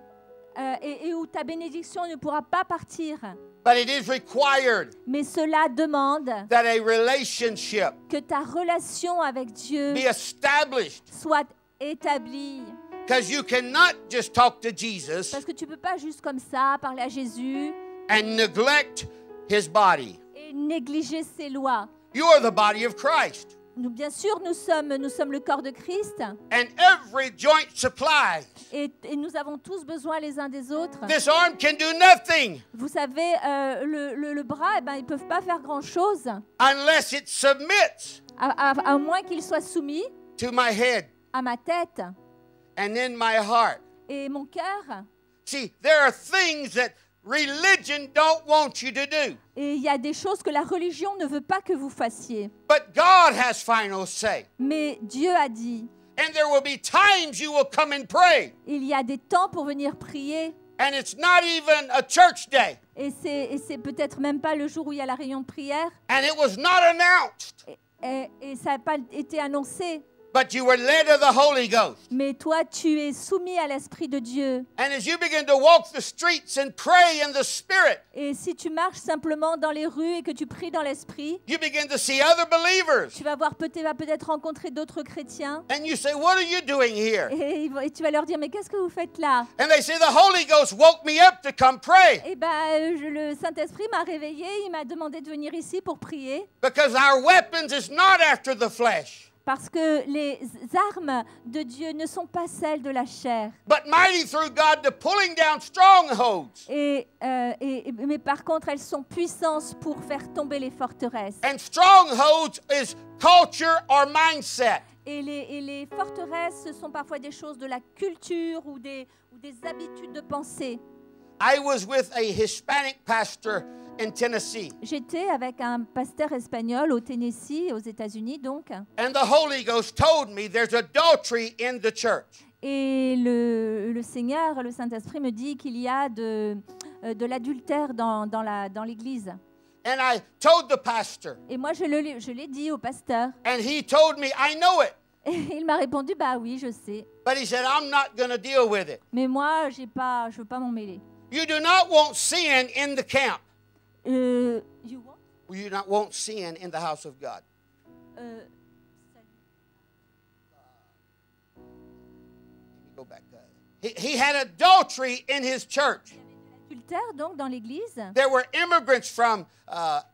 où ta bénédiction ne pourra pas partir. But it is required Mais cela demande that a relationship que ta relation avec Dieu be established, soit établie. because you cannot just talk to Jesus Parce que tu ne peux pas juste comme ça parler à Jésus and neglect his body. et négliger ses lois. You are the body of Christ, Nous, bien sûr, nous sommes le corps de Christ and every joint supplies. et nous avons tous besoin les uns des autres. This arm can do nothing Vous savez, le bras, ils ne peuvent pas faire grand-chose unless it submits à moins qu'il soit soumis to my head à ma tête and in my heart. et mon cœur. See, there are things that religion don't want you to do, Et il y a des choses que la religion ne veut pas que vous fassiez. but God has final say. Mais Dieu a dit, And there will be times you will come and pray, il y a des temps pour venir prier. and it's not even a church day, Et c'est peut-être même pas le jour où il y a la réunion de prière. and it was not announced, Et ça n'a pas été annoncé. but you were led of the Holy Ghost. Mais toi, tu es soumis à l'Esprit de Dieu. And as you begin to walk the streets and pray in the Spirit, Et si tu marches simplement dans les rues et que tu pries dans l'Esprit, you begin to see other believers, tu vas peut-être rencontrer d'autres chrétiens. and you say, "What are you doing here?" Et tu vas leur dire, mais qu'est-ce que vous faites là? And they say, "The Holy Ghost woke me up to come pray." Eh bien, le Saint-Esprit m'a réveillé, il m'a demandé de venir ici pour prier. Because our weapons is not after the flesh, Parce que les armes de Dieu ne sont pas celles de la chair. but mighty through God to pulling down strongholds. Mais par contre, elles sont puissantes pour faire tomber les forteresses. And strongholds is culture or mindset. Et les forteresses, ce sont parfois des choses de la culture ou des habitudes de pensée. I was with a Hispanic pastor in Tennessee, J'étais avec un pasteur espagnol au Tennessee, aux États-Unis donc. and the Holy Ghost told me there's adultery in the church. Et le Seigneur, le Saint-Esprit me dit qu'il y a de l'adultère dans l'Église. And I told the pastor, Et moi, je l'ai dit au pasteur. and he told me, "I know it." Et il m'a répondu, bah oui, je sais. But he said, "I'm not going to deal with it." Mais moi, je veux pas m'en mêler. You do not want sin in the camp. You want? You not want sin in the house of God. Euh, Let me go back. He had adultery in his church. Adultère donc dans l'Église. There were immigrants from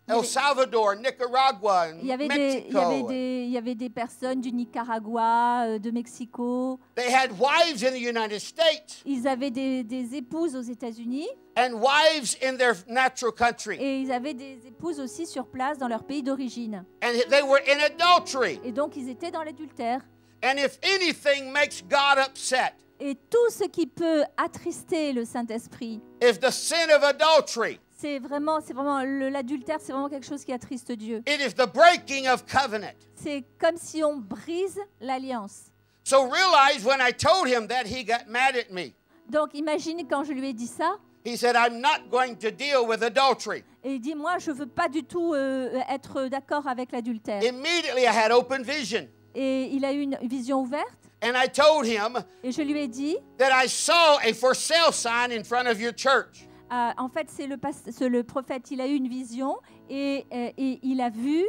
El Salvador, Nicaragua, and Il y avait des personnes du Nicaragua, de Mexico. They had wives in the United States Ils avaient des épouses aux États-Unis and wives in their natural country. et ils avaient des épouses aussi sur place dans leur pays d'origine. And they were in adultery. Et donc ils étaient dans l'adultère. And if anything makes God upset, Et tout ce qui peut attrister le Saint-Esprit, is the sin of adultery. c'est vraiment l'adultère, c'est vraiment quelque chose qui attriste Dieu. It is the breaking of covenant. C'est comme si on brise l'alliance. So realize when I told him that, he got mad at me. Donc imaginez quand je lui ai dit ça, He said, "I'm not going to deal with adultery." et il dit, moi je veux pas du tout être d'accord avec l'adultère. Immediately, I had open vision. Et il a eu une vision ouverte, And I told him et je lui ai dit, that I saw a for sale sign in front of your church. en fait c'est le prophète, il a eu une vision et il a vu,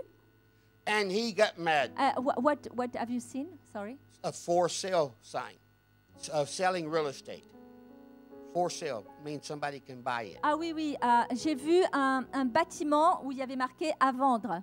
And he got mad. what have you seen? Sorry. A for sale sign of selling real estate. For sale means somebody can buy it. Ah oui, j'ai vu un bâtiment où il y avait marqué à vendre.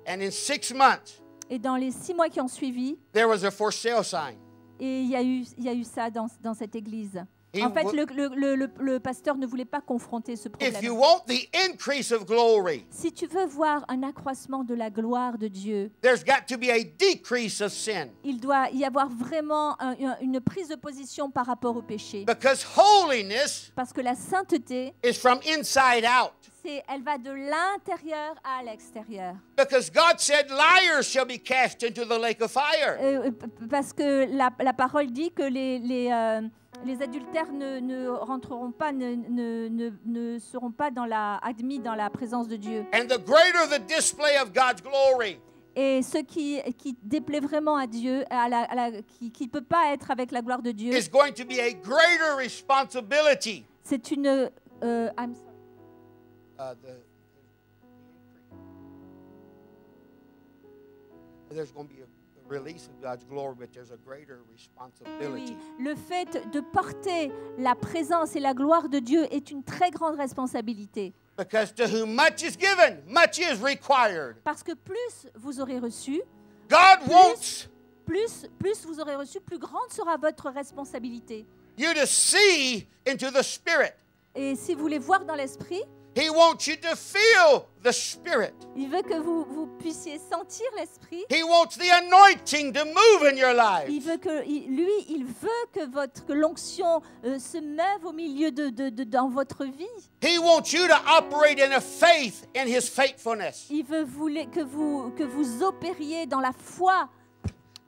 And in 6 months, Et dans les 6 mois qui ont suivi, there was a for sale sign. et il y a eu ça dans cette église. He En fait, wa- le pasteur ne voulait pas confronter ce If you problème. want the increase of glory, Si tu veux voir un accroissement de la gloire de Dieu, there's got to be a decrease of sin. il doit y avoir vraiment une prise de position par rapport au péché. Because holiness Parce que la sainteté, is from inside out. elle va de l'intérieur à l'extérieur. Because God said liars shall be cast into the lake of fire. Parce que la parole dit que les adultères ne rentreront pas, ne seront pas admis dans la présence de Dieu. And the greater the display of God's glory, Et ce qui déplaît vraiment à Dieu, qui ne peut pas être avec la gloire de Dieu, is going to be a greater responsibility. c'est une... I'm sorry. There's going to be a release of God's glory, but there's a greater responsibility. Oui, le fait de porter la présence et la gloire de Dieu est une très grande responsabilité. Because to whom much is given, much is required. Parce que plus vous aurez reçu, God wants plus vous aurez reçu, plus grande sera votre responsabilité. you to see into the Spirit. Et si vous voulez voir dans l'esprit, He wants you to feel the Spirit. il veut que vous puissiez sentir l'esprit. He wants the anointing to move in your life. Il veut que l'onction se meuve au milieu dans votre vie. He wants you to operate in a faith in His faithfulness. Il veut que vous opériez dans la foi.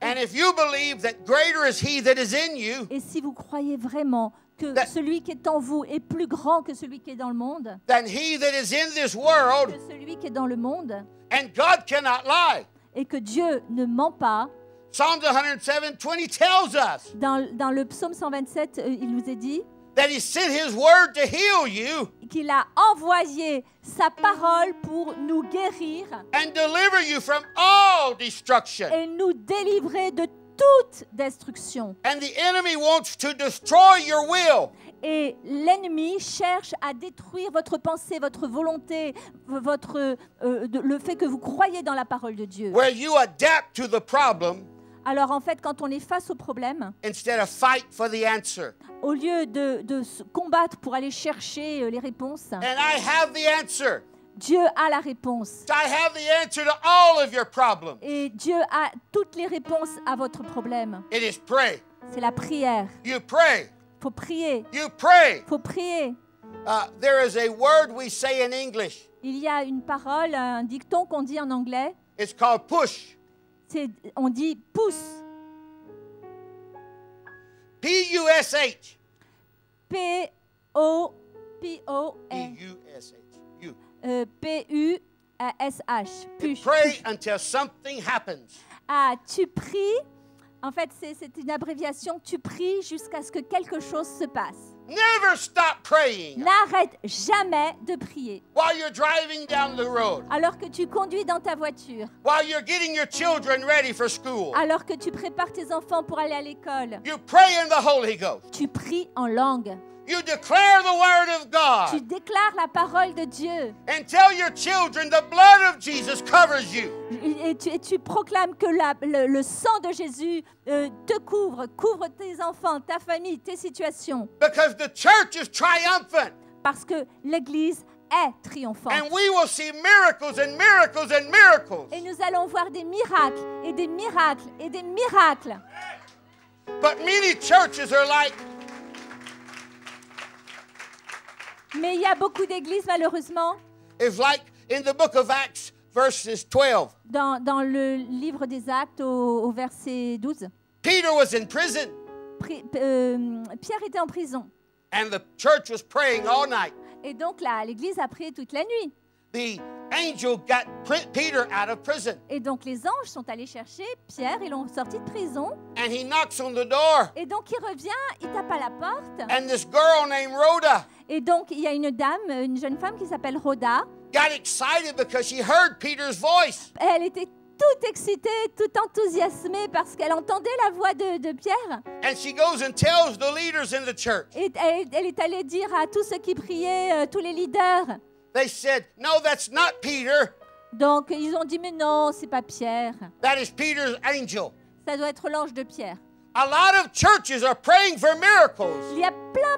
And if you believe that greater is He that is in you Et si vous croyez vraiment que celui qui est en vous est plus grand que celui qui est dans le monde, than he that is in this world, que celui qui est dans le monde, and God cannot lie. et que Dieu ne ment pas, Psalms 107:20 tells us dans le psaume 127, il nous est dit that He sent His word to heal you qu'il a envoyé sa parole pour nous guérir and deliver you from all destruction. et nous délivrer de toute destruction. And the enemy wants to destroy your will. Et l'ennemi cherche à détruire votre pensée, votre volonté, le fait que vous croyez dans la parole de Dieu. Where you adapt to the problem Alors en fait, quand on est face au problème, instead of fight for the answer. au lieu de se combattre pour aller chercher les réponses, And I have the answer. Dieu a la réponse. I have the answer to all of your problems. Et Dieu a toutes les réponses à votre problème. It is pray. C'est la prière. You pray. Faut prier. You pray. Faut prier. There is a word we say in English. Il y a une parole, un dicton qu'on dit en anglais. It's called push. On dit pousse. P-U-S-H. P-O-S-H. You. P-U-S-H. You pray until something happens. Ah, tu pries. En fait, c'est une abréviation. Tu pries jusqu'à ce que quelque chose se passe. Never stop praying. N'arrête jamais de prier. While you're driving down the road. Alors que tu conduis dans ta voiture. While you're getting your children ready for school. Alors que tu prépares tes enfants pour aller à l'école. You pray in the Holy Ghost. Tu pries en langue. You declare the word of Tu God. déclares la parole de Dieu. And tell your children the blood of Jesus covers you. Et tu proclames que le sang de Jésus te couvre tes enfants, ta famille, tes situations. Because the church is triumphant. Parce que l'Église est triomphante. And we will see miracles and miracles and miracles. Et nous allons voir des miracles et des miracles et des miracles. But many churches are like, Mais il y a beaucoup d'églises, malheureusement, it's like in the book of Acts, verses 12. dans le livre des Actes, au verset 12. Peter was in prison, Pierre était en prison. and the church was praying all night. Et donc là, l'église a prié toute la nuit. The angel got Peter out of prison, Et donc les anges sont allés chercher Pierre, ils l'ont sorti de prison. and he knocks on the door. Et donc il revient, il tape à la porte. And this girl named Rhoda Et donc il y a une dame, une jeune femme qui s'appelle Rhoda. got excited because she heard Peter's voice. Elle était toute excitée, toute enthousiasmée parce qu'elle entendait la voix de Pierre. And she goes and tells the leaders in the church. Et elle est allée dire à tous ceux qui priaient, tous les leaders. They said, "No, that's not Peter. Donc ils ont dit mais non, c'est pas Pierre. That is Peter's angel." Ça doit être l'ange de Pierre. A lot of churches are praying for miracles, Il y a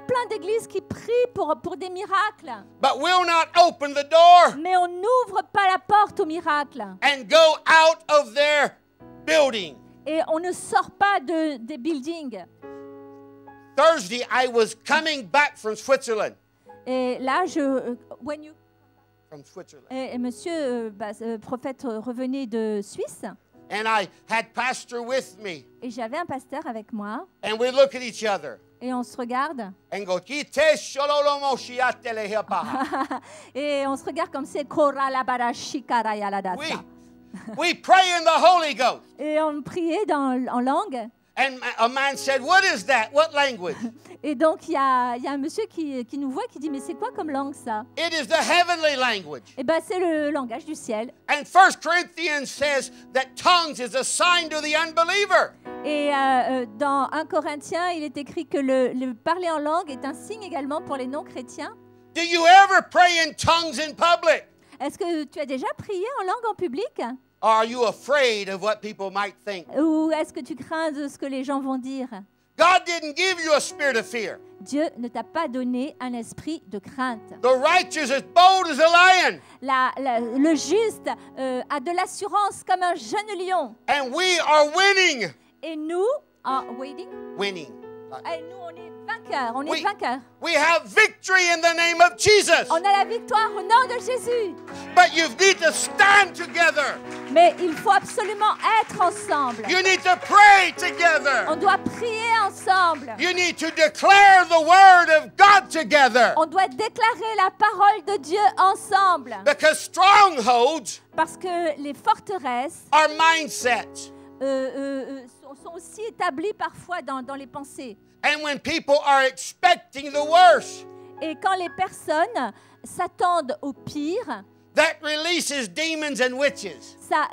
plein d'églises qui prient pour des miracles. but will not open the door Mais on n'ouvre pas la porte aux miracles. and go out of their building. Et on ne sort pas des buildings. Thursday, I was coming back from Switzerland. Et là, From Switzerland. monsieur prophète revenait de Suisse. And I had pastor with me. Et j'avais un pasteur avec moi. And we look at each other. Et on se regarde. And go, "Kite shololomo shiatele hepaha." Et on se regarde comme c'est Koralabara Shikarayalada. We pray in the Holy Ghost. Et on priait en langue. And a man said, "What is that? What language?" Et donc il y a un monsieur qui nous voit qui dit mais c'est quoi comme langue ça? It is the heavenly language. Eh ben c'est le langage du ciel. And 1 Corinthians says that tongues is a sign to the unbeliever. Et dans 1 Corinthiens, il est écrit que le parler en langue est un signe également pour les non-chrétiens. Do you ever pray in tongues in public? Est-ce que tu as déjà prié en langue en public? Or are you afraid of what people might think? Ou est-ce que tu crains de ce que les gens vont dire? God didn't give you a spirit of fear. Dieu ne t'a pas donné un esprit de crainte. The righteous is bold as a lion. Le juste a de l'assurance comme un jeune lion. And we are winning. Et nous, Winning. et nous, on est vainqueurs. On est vainqueurs. We have victory in the name of Jesus. On a la victoire au nom de Jésus. But you need to stand together. Mais il faut absolument être ensemble. You need to pray together. On doit prier ensemble. You need to declare the word of God together. On doit déclarer la parole de Dieu ensemble. Because strongholds Parce que les forteresses are mindsets. sont aussi établies parfois dans les pensées. And when people are expecting the worst, Et quand les personnes s'attendent au pire, that releases demons and witches. ça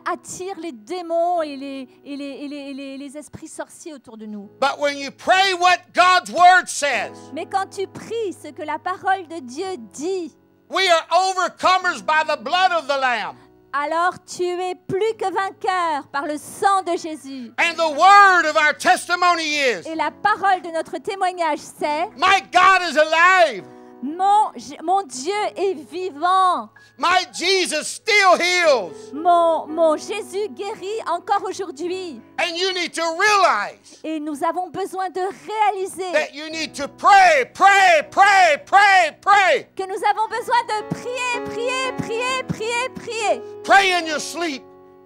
attire les démons et les esprits sorciers autour de nous. But when you pray what God's word says, Mais quand tu pries ce que la parole de Dieu dit, we are overcomers by the blood of the Lamb. alors tu es plus que vainqueur par le sang de Jésus. And the word of our testimony is, Et la parole de notre témoignage, c'est my God is alive. mon Dieu est vivant. My Jesus still heals. Mon Jésus guérit encore aujourd'hui. And you need to realize Et nous avons besoin de réaliser that you need to pray, pray, pray, pray, pray. que nous avons besoin de prier, prier, prier, prier, prier. Pray in your sleep.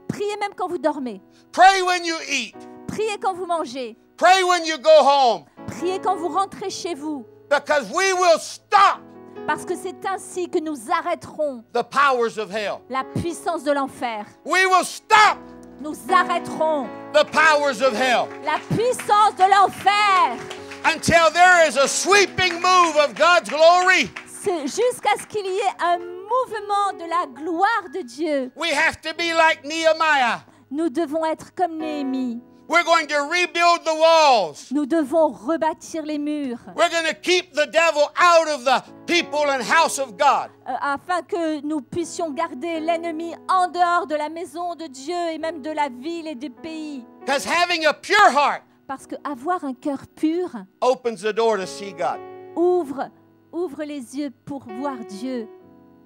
Priez même quand vous dormez. Pray when you eat. Priez quand vous mangez. Pray when you go home. Priez quand vous rentrez chez vous. Because we will stop Parce que c'est ainsi que nous arrêterons the powers of hell. la puissance de l'enfer. We will stop Nous arrêterons the powers of hell la puissance de l'enfer. until there is a sweeping move of God's glory. C'est jusqu'à ce qu'il y ait un mouvement de la gloire de Dieu. We have to be like Nehemiah. Nous devons être comme Néhémie. We're going to rebuild the walls. Nous devons rebâtir les murs We're going to keep the devil out of the people and house of God. afin que nous puissions garder l'ennemi en dehors de la maison de Dieu et même de la ville et du pays. Because having a pure heart Parce qu'avoir un cœur pur opens the door to see God. ouvre les yeux pour voir Dieu.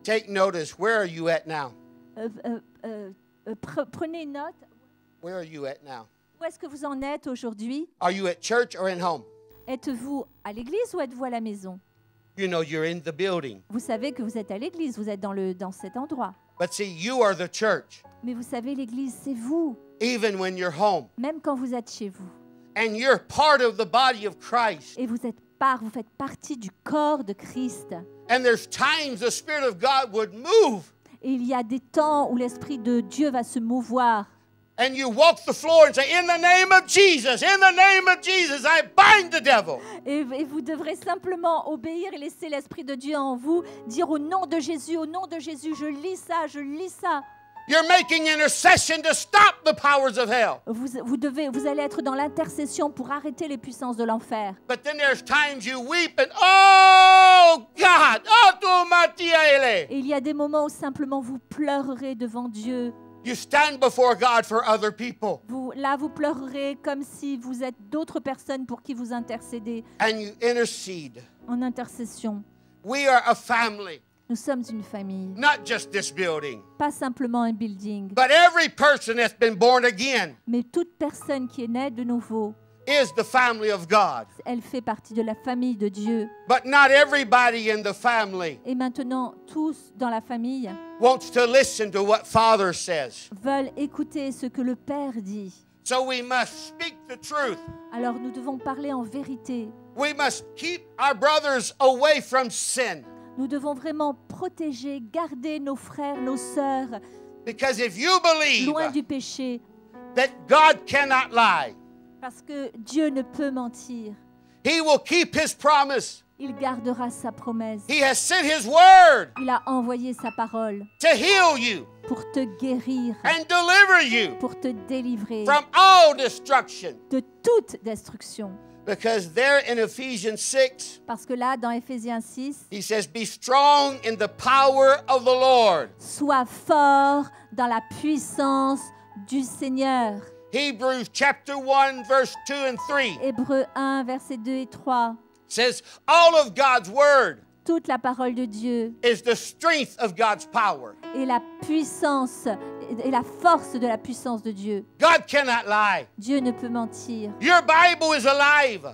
Take notice. Where are you at now? Prenez note. Where are you at now? Où est-ce que vous en êtes aujourd'hui? Are you at church or in home? Êtes-vous à l'église ou êtes-vous à la maison? You know you're in the building. Vous savez que vous êtes à l'église, vous êtes dans cet endroit. But see, you are the church, Mais vous savez, l'église, c'est vous, even when you're home. même quand vous êtes chez vous. And you're part of the body of Christ. Et vous faites partie du corps de Christ. And there's times the Spirit of God would move. Et il y a des temps où l'Esprit de Dieu va se mouvoir. And you walk the floor and say, in the name of Jesus, I bind the devil. Et vous devrez simplement obéir et laisser l'Esprit de Dieu en vous, dire au nom de Jésus, je lis ça, je lis ça. You're making intercession to stop the powers of hell. Vous allez être dans l'intercession pour arrêter les puissances de l'enfer. But then there's times you weep and, oh God, oh tu matiele. Et il y a des moments où simplement vous pleurerez devant Dieu. You stand before God for other people. Vous pleurerez comme si vous êtes d'autres personnes pour qui vous intercédez. And you intercede. En intercession. We are a family. Nous sommes une famille. Not just this building. Pas simplement un building. But every person that's been born again. Mais toute personne qui est née de nouveau. is the family of God. Elle fait partie de la famille de Dieu. But not everybody in the family Et maintenant, tous dans la famille wants to listen to what Father says. veulent écouter ce que le Père dit. So we must speak the truth. Alors nous devons parler en vérité. We must keep our brothers away from sin. Nous devons vraiment protéger, garder nos frères, nos sœurs Because if you believe loin du péché, that God cannot lie, parce que Dieu ne peut mentir. He will keep His promise. Il gardera sa promesse. He has sent His word Il a envoyé sa parole to heal you pour te guérir, and deliver you pour te délivrer from all destruction. de toute destruction. Because there in Ephesians 6, Parce que là, dans Éphésiens 6, He says, be strong in the power of the Lord. sois fort dans la puissance du Seigneur. Hebrews chapter 1, verse 2 and 3 Hébreux 1, versets 2 et 3. says, all of God's word Toute la parole de Dieu is the strength of God's power. et la puissance et la force de la puissance de Dieu. God cannot lie. Dieu ne peut mentir. Your Bible is alive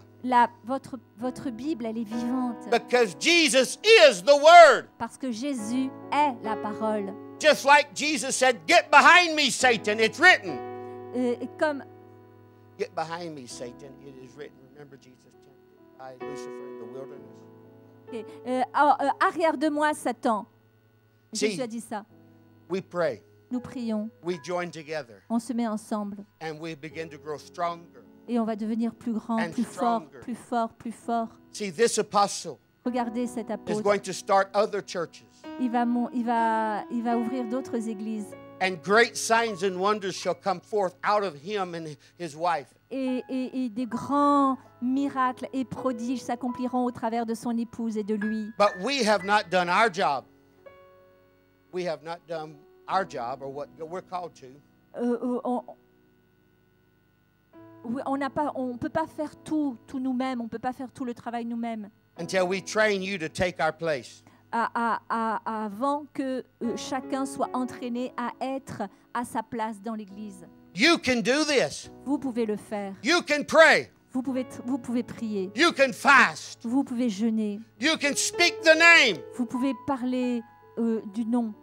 Votre Bible, elle est vivante. because Jesus is the Word. Parce que Jésus est la parole. Just like Jesus said, get behind me, Satan. It's written. Et comme Get behind me, Satan. It is written. Remember Jesus tempted by Lucifer in the wilderness. arrière de moi, Satan. Si. Jésus a dit ça. We pray. Nous prions, We join together. on se met ensemble And we begin to grow stronger. et on va devenir plus grand, And plus fort, stronger. plus fort, plus fort. See, this apostle Regardez cet is apôtre. going to start other churches. Il va ouvrir d'autres églises. And great signs and wonders shall come forth out of him and his wife. Et des grands miracles et prodiges s'accompliront au travers de son épouse et de lui. But we have not done our job. We have not done our job or what we're called to. On peut pas faire tout nous-mêmes, on peut pas faire tout le travail nous-mêmes. Until we train you to take our place. Avant que chacun soit entraîné à être à sa place dans l'Église. You can do this. Vous pouvez le faire. You can pray. Vous pouvez prier. You can fast. Vous pouvez jeûner. You can speak the name. Vous pouvez parler du nom.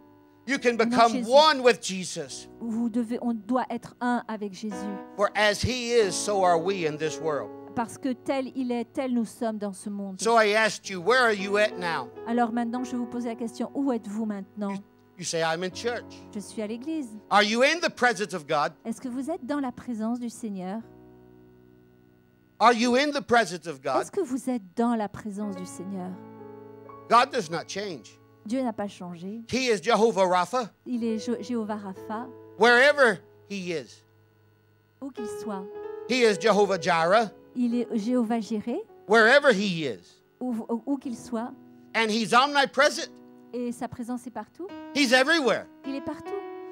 You can become Jésus. one with Jesus. On doit être un avec Jésus. For as he is, so are we in this world. Parce que tel il est, tel nous sommes dans ce monde. So I asked you, where are you at now? Alors maintenant, je vais vous poser la question, où êtes-vous maintenant? You say, I'm in church. Je suis à l'église. Are you in the presence of God? Est-ce que vous êtes dans la présence du Seigneur? Are you in the presence of God? Est-ce que vous êtes dans la présence du Seigneur? God does not change. Dieu n'a pas changé. He is Jehovah Rapha, Il est Jéhovah Rapha, wherever he is. où qu'il soit. He is Jehovah Jireh, Il est Jéhovah Jireh, wherever he is. où qu'il soit. And he's omnipresent. Et sa présence est partout. He's everywhere. Il est partout.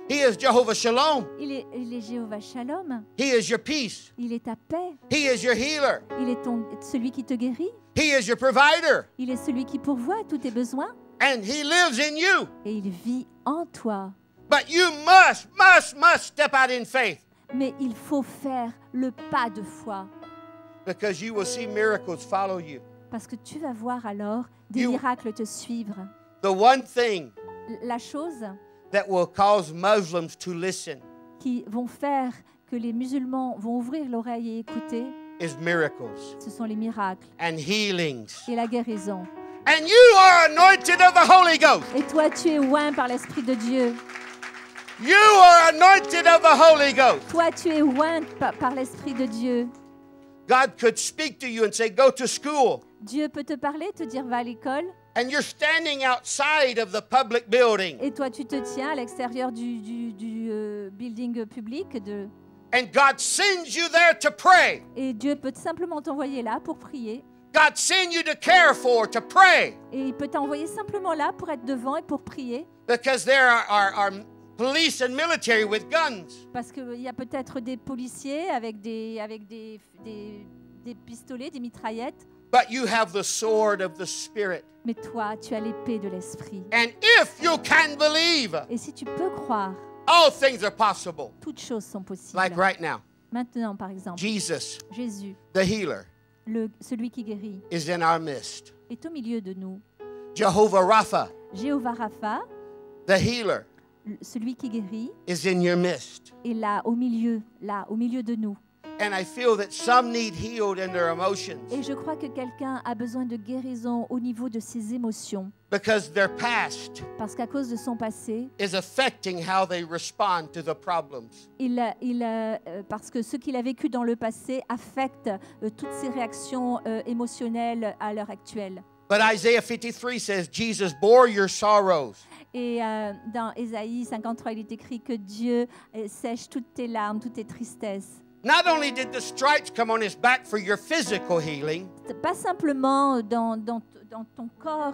He is Jehovah Shalom. Il est Jéhovah Shalom. He is your peace. Il est ta paix. He is your healer. Il est celui qui te guérit. He is your provider. Il est celui qui pourvoit tous tes besoins. And he lives in you. Et il vit en toi. But you must step out in faith. Mais il faut faire le pas de foi. Because you will see miracles follow you. Parce que tu vas voir alors des You- miracles te suivre. The one thing La chose that will cause Muslims to listen qui vont faire que les musulmans vont ouvrir l'oreille et écouter, is miracles ce sont les miracles and healings. et la guérison. And you are anointed of the Holy Ghost. Et toi, tu es oint par l'Esprit de Dieu. You are anointed of the Holy Ghost. Toi, tu es oint par l'Esprit de Dieu. God could speak to you and say, go to school. Dieu peut te parler, te dire va à l'école. And you're standing outside of the public building. Et toi, tu te tiens à l'extérieur du building public. And God sends you there to pray. Et Dieu peut simplement t'envoyer là pour prier. God sends you to care for, to pray. Et il peut t'envoyer simplement là pour être devant et pour prier. Because there are police and military with guns. Parce qu'il y a peut-être des policiers avec des pistolets, des mitraillettes. But you have the sword of the Spirit. Mais toi, tu as l'épée de l'Esprit. And if you can believe, Et si tu peux croire, all things are possible. toutes choses sont possibles. Like right now. Maintenant, par exemple, Jesus, Jésus, the healer, celui qui guérit, is in our midst. est au milieu de nous. Jehovah Rapha, Jéhovah Rapha, the healer, celui qui guérit, is in your midst. est là, au milieu de nous. And I feel that some need healed in their emotions Et je crois que quelqu'un a besoin de guérison au niveau de ses émotions. because their past Parce qu'à cause de son passé, is affecting how they respond to the problems. parce que ce qu'il a vécu dans le passé affecte toutes ses réactions émotionnelles à l'heure actuelle. But Isaiah 53 says, Jesus bore your sorrows. Et dans Ésaïe 53, il est écrit que Dieu sèche toutes tes larmes, toutes tes tristesses. Not only did the stripes come on his back for your physical healing, Pas simplement dans ton corps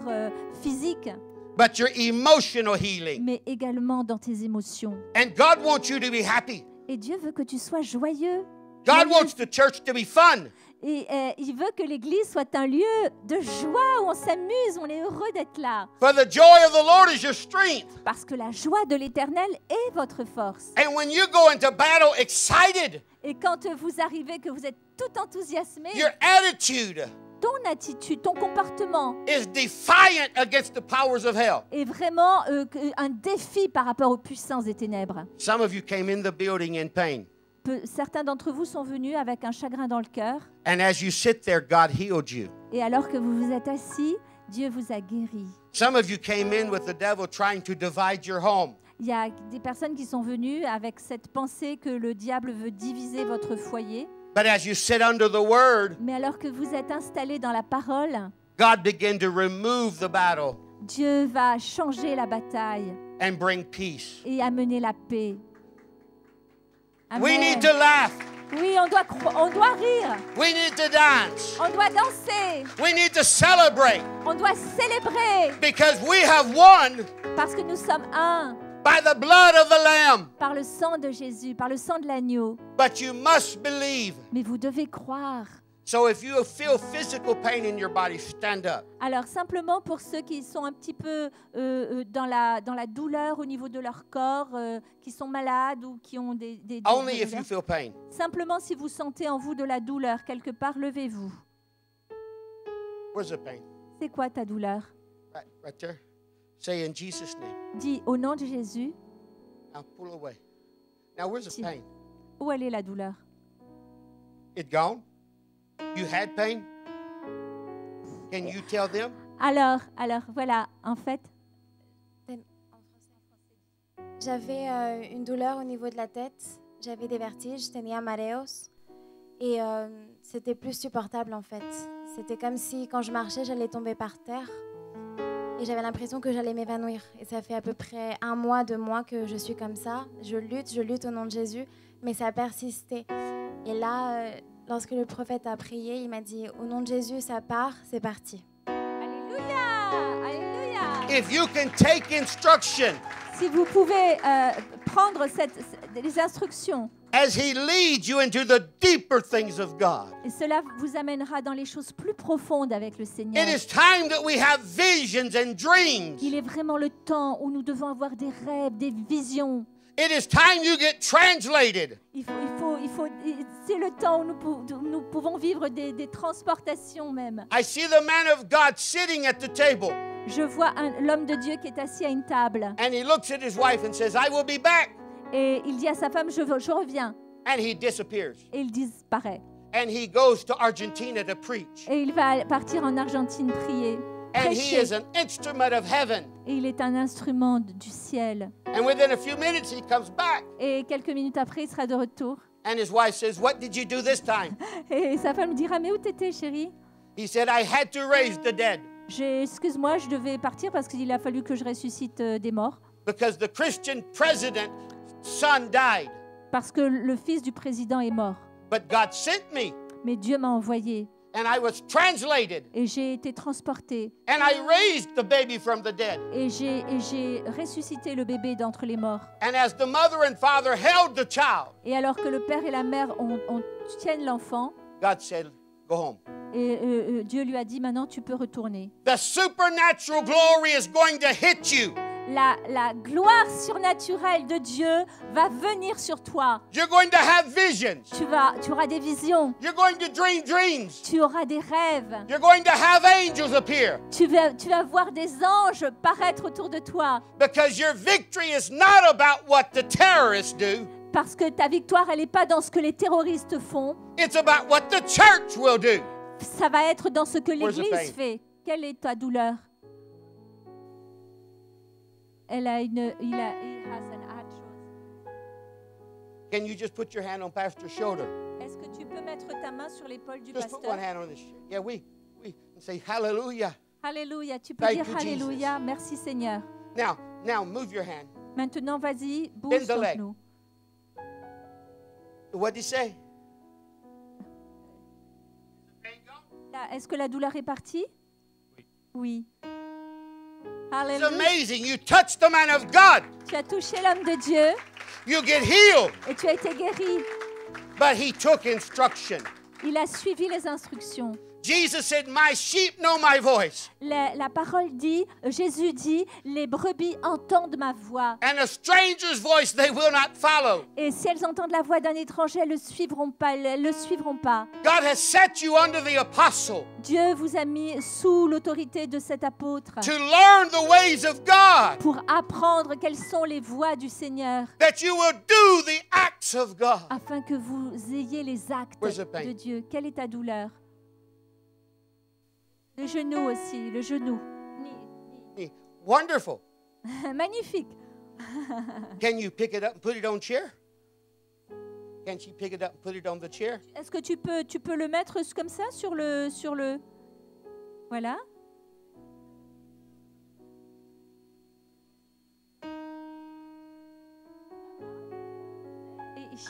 physique, but your emotional healing. mais également dans tes émotions. And God wants you to be happy. Et Dieu veut que tu sois joyeux. God wants the church to be fun. Et il veut que l'Église soit un lieu de joie où on s'amuse, on est heureux d'être là. For the joy of the Lord is your strength. Parce que la joie de l'Éternel est votre force. And when you go into battle excited, Et quand vous arrivez, que vous êtes tout enthousiasmé, your attitude ton attitude, ton comportement is defiant against the powers of hell. est vraiment un défi par rapport aux puissances des ténèbres. Some of you came in the building in pain. Certains d'entre vous sont venus avec un chagrin dans le cœur. And as you sit there, God healed you. Et alors que vous vous êtes assis, Dieu vous a guéri. Some of you came in with the devil trying to divide your home. Il y a des personnes qui sont venues avec cette pensée que le diable veut diviser votre foyer. But as you sit under the word, Mais alors que vous êtes installés dans la parole, God began to remove the battle Dieu va changer la bataille and bring peace. et amener la paix. Amen. We need to laugh. Oui, on doit rire, We need to dance. on doit danser, We need to celebrate on doit célébrer because we have won parce que nous sommes un by the blood of the Lamb. par le sang de Jésus, par le sang de l'agneau. But you must believe. Mais vous devez croire. So if you feel physical pain in your body, stand up. Alors simplement pour ceux qui sont un petit peu dans la douleur au niveau de leur corps, qui sont malades ou qui ont des Only if you douleurs. feel pain. Simplement si vous sentez en vous de la douleur quelque part, levez-vous. Where's the pain? C'est quoi ta douleur? Right there. Say in Jesus' name. Dis au nom de Jésus, Now pull away. Now where's the pain? où elle est la douleur? It gone? You had pain? Can you tell them? Alors voilà, en fait, J'avais une douleur au niveau de la tête, j'avais des vertiges, tenía mareos et c'était plus supportable en fait. C'était comme si quand je marchais, j'allais tomber par terre et j'avais l'impression que j'allais m'évanouir. Et ça fait à peu près 1 mois, 2 mois que je suis comme ça. Je lutte au nom de Jésus, mais ça a persisté. Et là, lorsque le prophète a prié, il m'a dit « Au nom de Jésus, ça part, c'est parti ». Alléluia, Alléluia. If you can take instruction Si vous pouvez prendre les instructions, as He leads you into the deeper things of God. et cela vous amènera dans les choses plus profondes avec le Seigneur. It is time that we have visions and dreams. Il est vraiment le temps où nous devons avoir des rêves, des visions. It is time you get translated. C'est le temps où nous pouvons vivre des transportations même. I see the man of God sitting at the table, Je vois l'homme de Dieu qui est assis à une table and he looks at his wife and says, I will be back. et il dit à sa femme, je reviens. And he disappears. Et il disparaît. And he goes to Argentina to preach. Et il va partir en Argentine prier. And he Prêcher. is an instrument of heaven. Et il est un instrument du ciel. And within a few minutes, he comes back. Et quelques minutes après, il sera de retour. And his wife says, What did you do this time? Et sa femme lui dira, mais où t'étais, chérie? He said, I had to raise the dead Excuse-moi, je devais partir parce qu'il a fallu que je ressuscite des morts. because the Christian president's son died. Parce que le fils du président est mort. But God sent me, Mais Dieu m'a envoyé. and I was translated, Et j'ai été transportée. and I raised the baby from the dead. Et j'ai ressuscité le bébé d'entre les morts. And as the mother and father held the child, Et alors que le père et la mère tiennent l'enfant, God said, Go home. et Dieu lui a dit, maintenant tu peux retourner. The supernatural glory is going to hit you. la gloire surnaturelle de Dieu va venir sur toi. You're going to have visions. Tu auras des visions. You're going to dream dreams. Tu auras des rêves. You're going to have angels appear. Tu vas voir des anges paraître autour de toi. Because your victory is not about what the terrorists do. Parce que ta victoire, elle n'est pas dans ce que les terroristes font. It's about what the church will do. Ça va être dans ce que Where's the l'Église pain? fait. Quelle est ta douleur? Il has an arthrose. Can you just put your hand on Pastor's shoulder? Est-ce que tu peux mettre ta main sur l'épaule du Just put pasteur? one hand on his shoulder. Yeah, we and say hallelujah. Alléluia. Tu peux Thank dire you, Alléluia. Merci Seigneur. Now move your hand. Maintenant, vas-y, bouge Bend the ton leg. genou. What did he say? Là, est-ce que la douleur est partie? Oui. It's Alléluia. amazing. You touched the man of God. Tu as touché l'homme de Dieu You get healed. et tu as été guéri. But he took instruction. Il a suivi les instructions. Jesus said, my sheep know my voice. La parole dit, Jésus dit, les brebis entendent ma voix. And a stranger's voice they will not follow. Et si elles entendent la voix d'un étranger, elles ne le suivront pas. God has set you under the apostle Dieu vous a mis sous l'autorité de cet apôtre to learn the ways of God, pour apprendre quelles sont les voies du Seigneur, that you will do the acts of God. afin que vous ayez les actes Where's the pain? de Dieu. Quelle est ta douleur? Le genou aussi, le genou. Wonderful. Magnifique. Can you pick it up and put it on chair? Can she pick it up and put it on the chair? Est-ce que tu peux le mettre comme ça sur le... Voilà.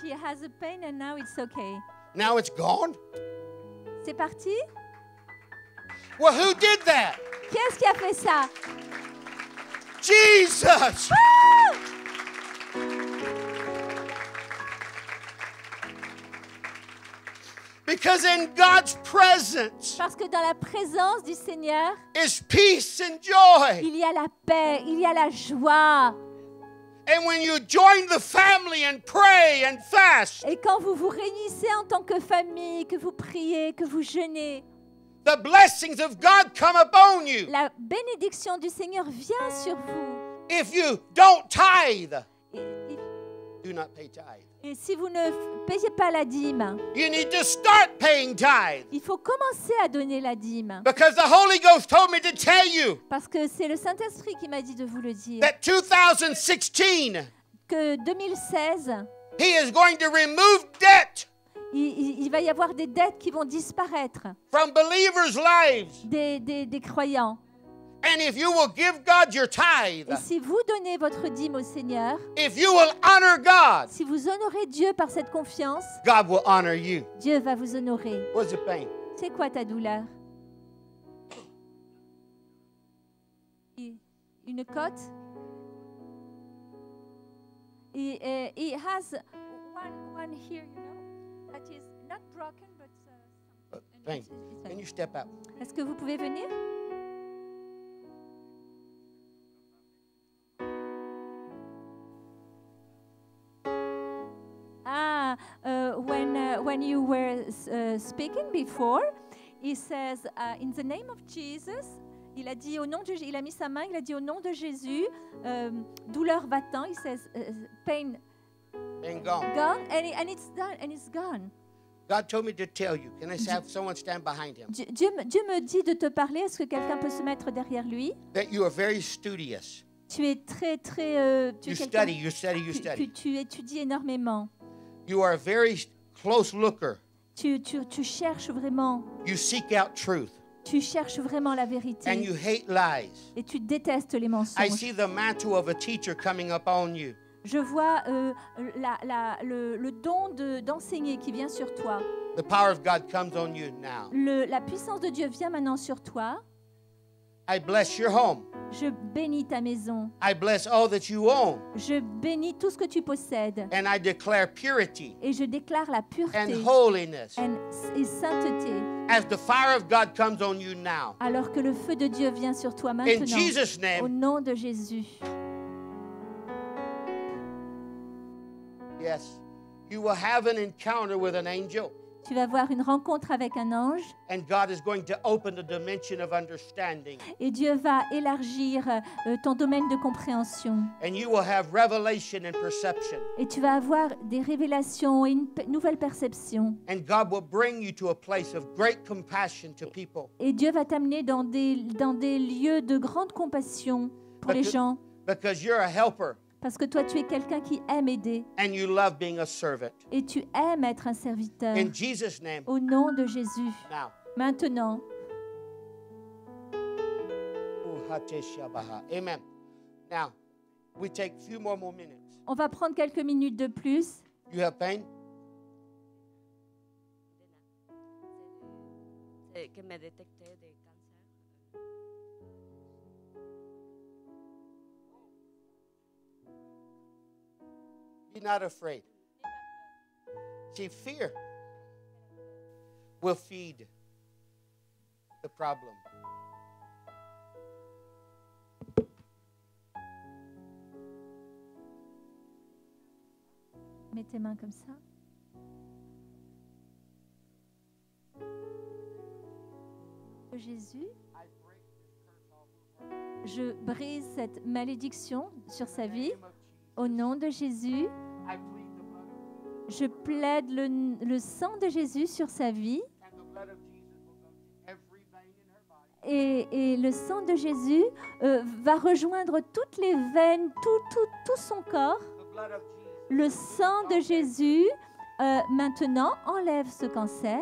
She has a pain and now it's okay. Now it's gone? C'est parti? Well, who did that? Qui est-ce qui a fait ça? Jesus! Because in God's presence Parce que dans la présence du Seigneur, is peace and joy. il y a la paix, il y a la joie. And when you join the family and pray and fast, Et quand vous vous réunissez en tant que famille, que vous priez, que vous jeûnez, the blessings of God come upon you. la bénédiction du Seigneur vient sur vous. If you don't tithe, Et, do not pay tithe. et si vous ne payez pas la dîme, You need to start paying tithe. il faut commencer à donner la dîme. Because the Holy Ghost told me to tell you Parce que c'est le Saint-Esprit qui m'a dit de vous le dire. that 2016, Que 2016, He is going to remove debt il va y avoir des dettes qui vont disparaître from believers' lives. des croyants. And if you will give God your tithe, Et si vous donnez votre dîme au Seigneur, if you will honor God, si vous honorez Dieu par cette confiance, God will honor you. Dieu va vous honorer. What's the pain? C'est quoi ta douleur? Une côte? He has one here, you know, that is not broken, but Pain. Can you step out? Est-ce que vous pouvez venir? When you were speaking before, he says, in the name of Jesus, il a dit au nom de, il a mis sa main, il a dit au nom de Jésus, douleur va-t'en. He says, pain And gone. gone, and it's done, and it's gone. God told me to tell you. Can I have someone stand behind him? Dieu me dit de te parler. Est-ce que quelqu'un peut se mettre derrière lui? That you are very studious. Tu es très, tu You es quelqu'un- study, you study, you tu- study. tu étudies énormément. You are a very close looker. Tu cherches vraiment. You seek out truth. Tu cherches vraiment la And vérité. you hate lies. Et tu détestes les I mensonges. see the mantle of a teacher coming upon you. Je vois le don d'enseigner qui vient sur toi. The power of God comes on you now. La puissance de Dieu vient maintenant sur toi. I bless your home. Je bénis ta maison. I bless all that you own. Je bénis tout ce que tu possèdes. And I declare purity Et je déclare la pureté and holiness et sainteté. as the fire of God comes on you now. Alors que le feu de Dieu vient sur toi In maintenant. Jesus' Au name, nom de Jésus. Yes. You will have an encounter with an angel. Tu vas avoir une rencontre avec un ange And God is going to open the dimension of understanding. et Dieu va élargir ton domaine de compréhension. And you will have revelation and perception. Et tu vas avoir des révélations et une nouvelle perception. And God will bring you to a place of great compassion to people. Et Dieu va t'amener dans des lieux de grande compassion pour les gens. Because you're a helper. Parce que toi, tu es quelqu'un qui aime aider. And you love being a servant. Et tu aimes être un serviteur. In Jesus' name. Au nom de Jésus. Now. Maintenant. Amen. Now, we take a few more minutes. On va prendre quelques minutes de plus. You have pain? C'est que me détecté des cancers. Be not afraid. See, fear will feed the problem. Mets tes mains comme ça. Jésus, je brise cette malédiction sur sa vie. Au nom de Jésus, je plaide le sang de Jésus sur sa vie. Et le sang de Jésus va rejoindre toutes les veines, tout son corps. Le sang de Jésus, maintenant, enlève ce cancer.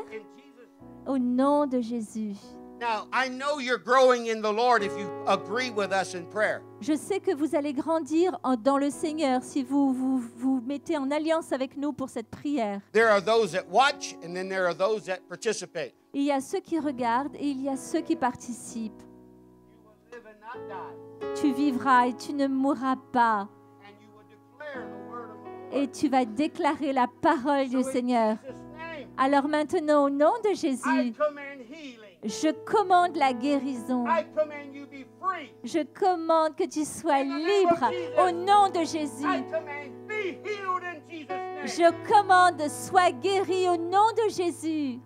Au nom de Jésus. Now, I know you're growing in the Lord if you agree with us in prayer. Je sais que vous allez grandir dans le Seigneur si vous mettez en alliance avec nous pour cette prière. There are those that watch and then there are those that participate. Il y a ceux qui regardent et il y a ceux qui participent. You will live and not die. Tu vivras et tu ne mourras pas. And you will declare the word of the Lord. Et tu vas déclarer la parole du So in Seigneur. Jesus' name, Alors maintenant, au nom de I Jésus, command healing. je commande la guérison. I command you be free. Je commande que tu sois libre au nom de Jésus. I command be healed in Jesus' name. Je commande, sois guéri au nom de Jésus.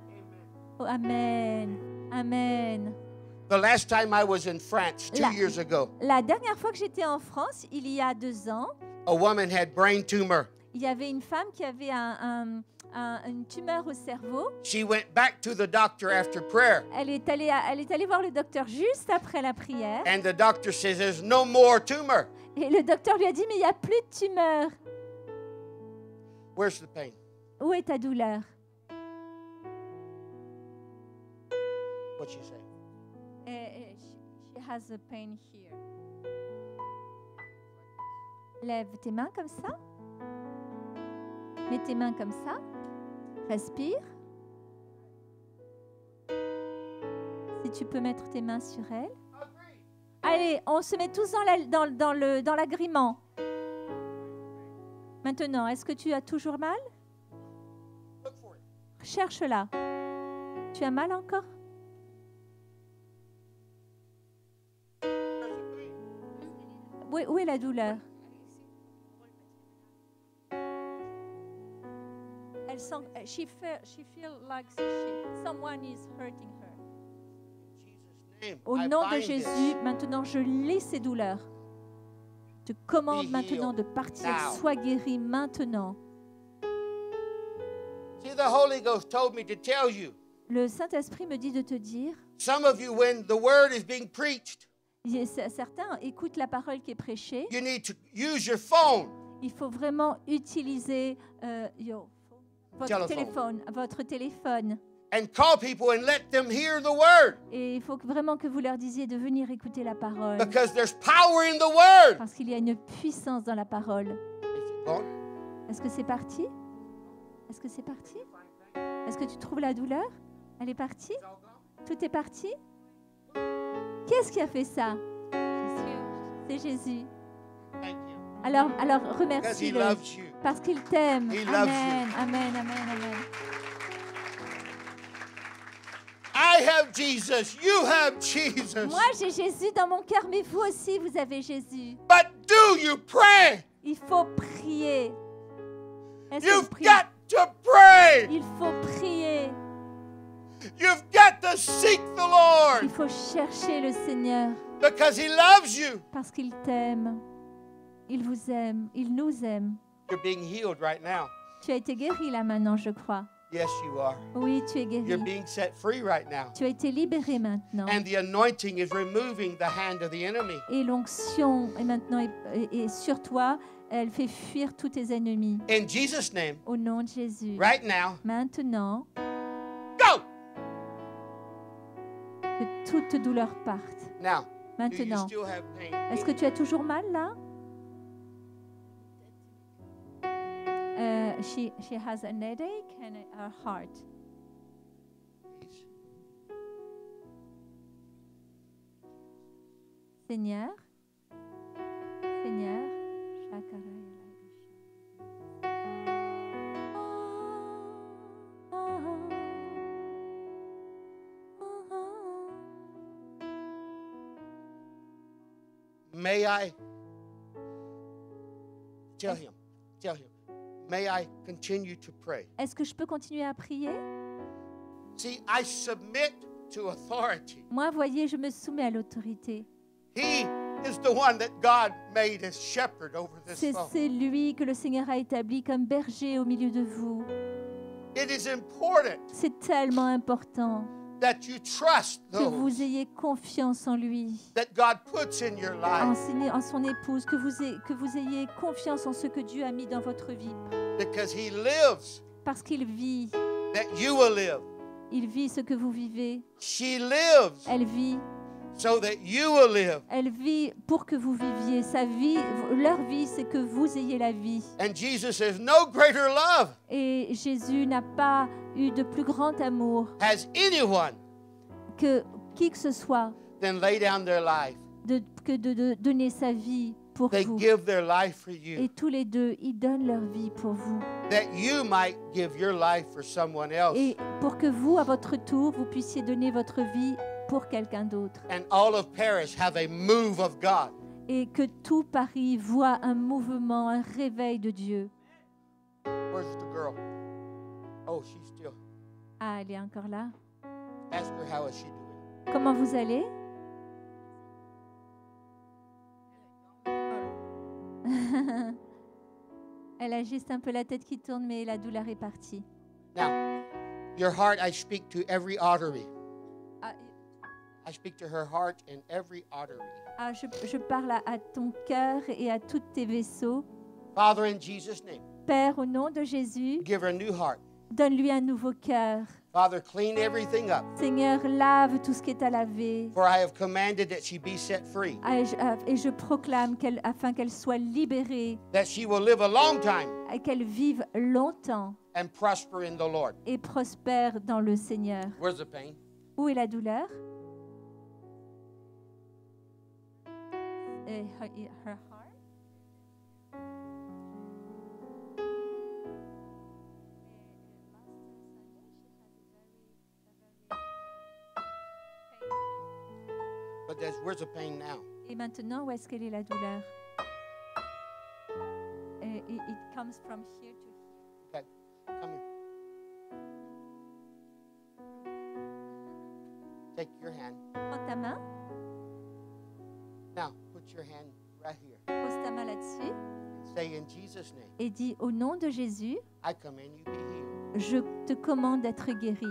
Oh, amen. Amen. The last time I was in France 2 years ago, La dernière fois que j'étais en France, il y a 2 ans, a woman had brain tumor. il y avait une femme qui avait une tumeur au cerveau. She went back to the doctor after prayer. Elle est allée voir le docteur juste après la prière. And the doctor says there's no more tumor. Et le docteur lui a dit, mais il n'y a plus de tumeur. Where's the pain? Où est ta douleur? What'd she say? She has a pain here. Lève tes mains comme ça. Mets tes mains comme ça. Respire. Si tu peux mettre tes mains sur elle. Allez, on se met tous dans l'agrément. Maintenant, est-ce que tu as toujours mal? Look for it. Cherche-la. Tu as mal encore? Où est la douleur? Elle sent, she feel like someone is hurting her. In Jesus' name, Au I nom de bind Jésus, this. maintenant je lis ces douleurs. Je te commande Be maintenant healed de partir. now. Sois guéri maintenant. See, the Holy Ghost told me to tell you. Le Saint-Esprit me dit de te dire, Some of you, when the word is being preached, certains écoutent la parole qui est prêchée. you need to use your phone. Il faut vraiment utiliser Téléphone. votre téléphone. And call people and let them hear the word. Et il faut vraiment que vous leur disiez de venir écouter la parole. Because there's power in the word. Parce qu'il y a une puissance dans la parole. Is it gone? Est-ce que c'est parti? Est-ce que c'est parti? Est-ce que tu trouves la douleur? Elle est partie? Tout est parti? Qu'est-ce qui a fait ça? C'est Jésus. Thank you. Alors Because he remercie-le. loves you. Parce qu'il t'aime. He loves Amen, amen, amen, amen. I have Jesus. You have Jesus. Moi, j'ai Jésus dans mon cœur, mais vous aussi, vous avez Jésus. But do you pray? Il faut prier. Est-ce You've qu'on prie? got to pray. Il faut prier. You've got to seek the Lord Il faut chercher le Seigneur because He loves you. parce qu'il t'aime. Il vous aime. Il nous aime. You're being healed right now. Tu as été guéri là maintenant, je crois. Yes, you are. Oui, tu es You're guéri. being set free right now. Tu as été libéré maintenant. And the anointing is removing the hand of the enemy. Et l'onction est maintenant est sur toi. Elle fait fuir tous tes ennemis. In Jesus' name, Au nom de Jésus. right now, Maintenant, go! que toute douleur parte. Now, do you Maintenant. still have pain? Est-ce que tu as toujours mal là? She has an headache and her heart. Seigneur, Seigneur, May I tell him, may I continue to pray? Est-ce que je peux continuer à prier? See, I submit to authority. Moi, voyez, je me soumets à l'autorité. He is the one that God made as shepherd over this phone. C'est lui que le Seigneur a établi comme berger au milieu de vous. It is important C'est tellement important that you trust que vous those ayez confiance en lui, that God puts in your life en son épouse, que vous ayez confiance en ce que Dieu a mis dans votre vie. because He lives Parce qu'il vit. that you will live. Il vit ce que vous vivez. She lives Elle vit. so that you will live. Elle vit pour que vous viviez. Sa vie, leur vie, c'est que vous ayez la vie. And Jesus says, no greater love Et Jésus n'a pas eu de plus grand amour has anyone que qui que ce soit than lay down their life. que de donner sa vie pour They vous. give their life for you, Et tous les deux, ils donnent leur vie pour vous. that you might give your life for someone else. Et pour que vous, à votre tour, vous puissiez donner votre vie pour quelqu'un d'autre. And all of Paris have a move of God. Et que tout Paris voit un mouvement, un réveil de Dieu. Where's the girl? Oh, she's still. Ah, elle est encore là. Ask her how is she doing. Comment vous allez? Elle a juste un peu la tête qui tourne, mais la douleur est partie. Now, your heart, I speak to every artery. Ah, I speak to her heart and every artery. je parle à ton cœur et à tous tes vaisseaux. Father, in Jesus' name, Père, au nom de Jésus, give her a new heart. donne-lui un nouveau cœur. Father, clean everything up. Seigneur, lave tout ce qui est à laver. For I have commanded that she be set free, Et je proclame afin qu'elle soit libérée that she will live a long time et qu'elle vive longtemps and prosper in the Lord. et prospère dans le Seigneur. Where's the pain? Où est la douleur? Her heart. But where's the pain now? Et maintenant, où est-ce qu'elle est la douleur? It comes from here to here. Okay, come here. Take your hand. Prends ta main, Now, put your hand right here. pose ta main là-dessus And say, in Jesus' name, et dis au nom de Jésus, I command you be healed. je te commande d'être guéri.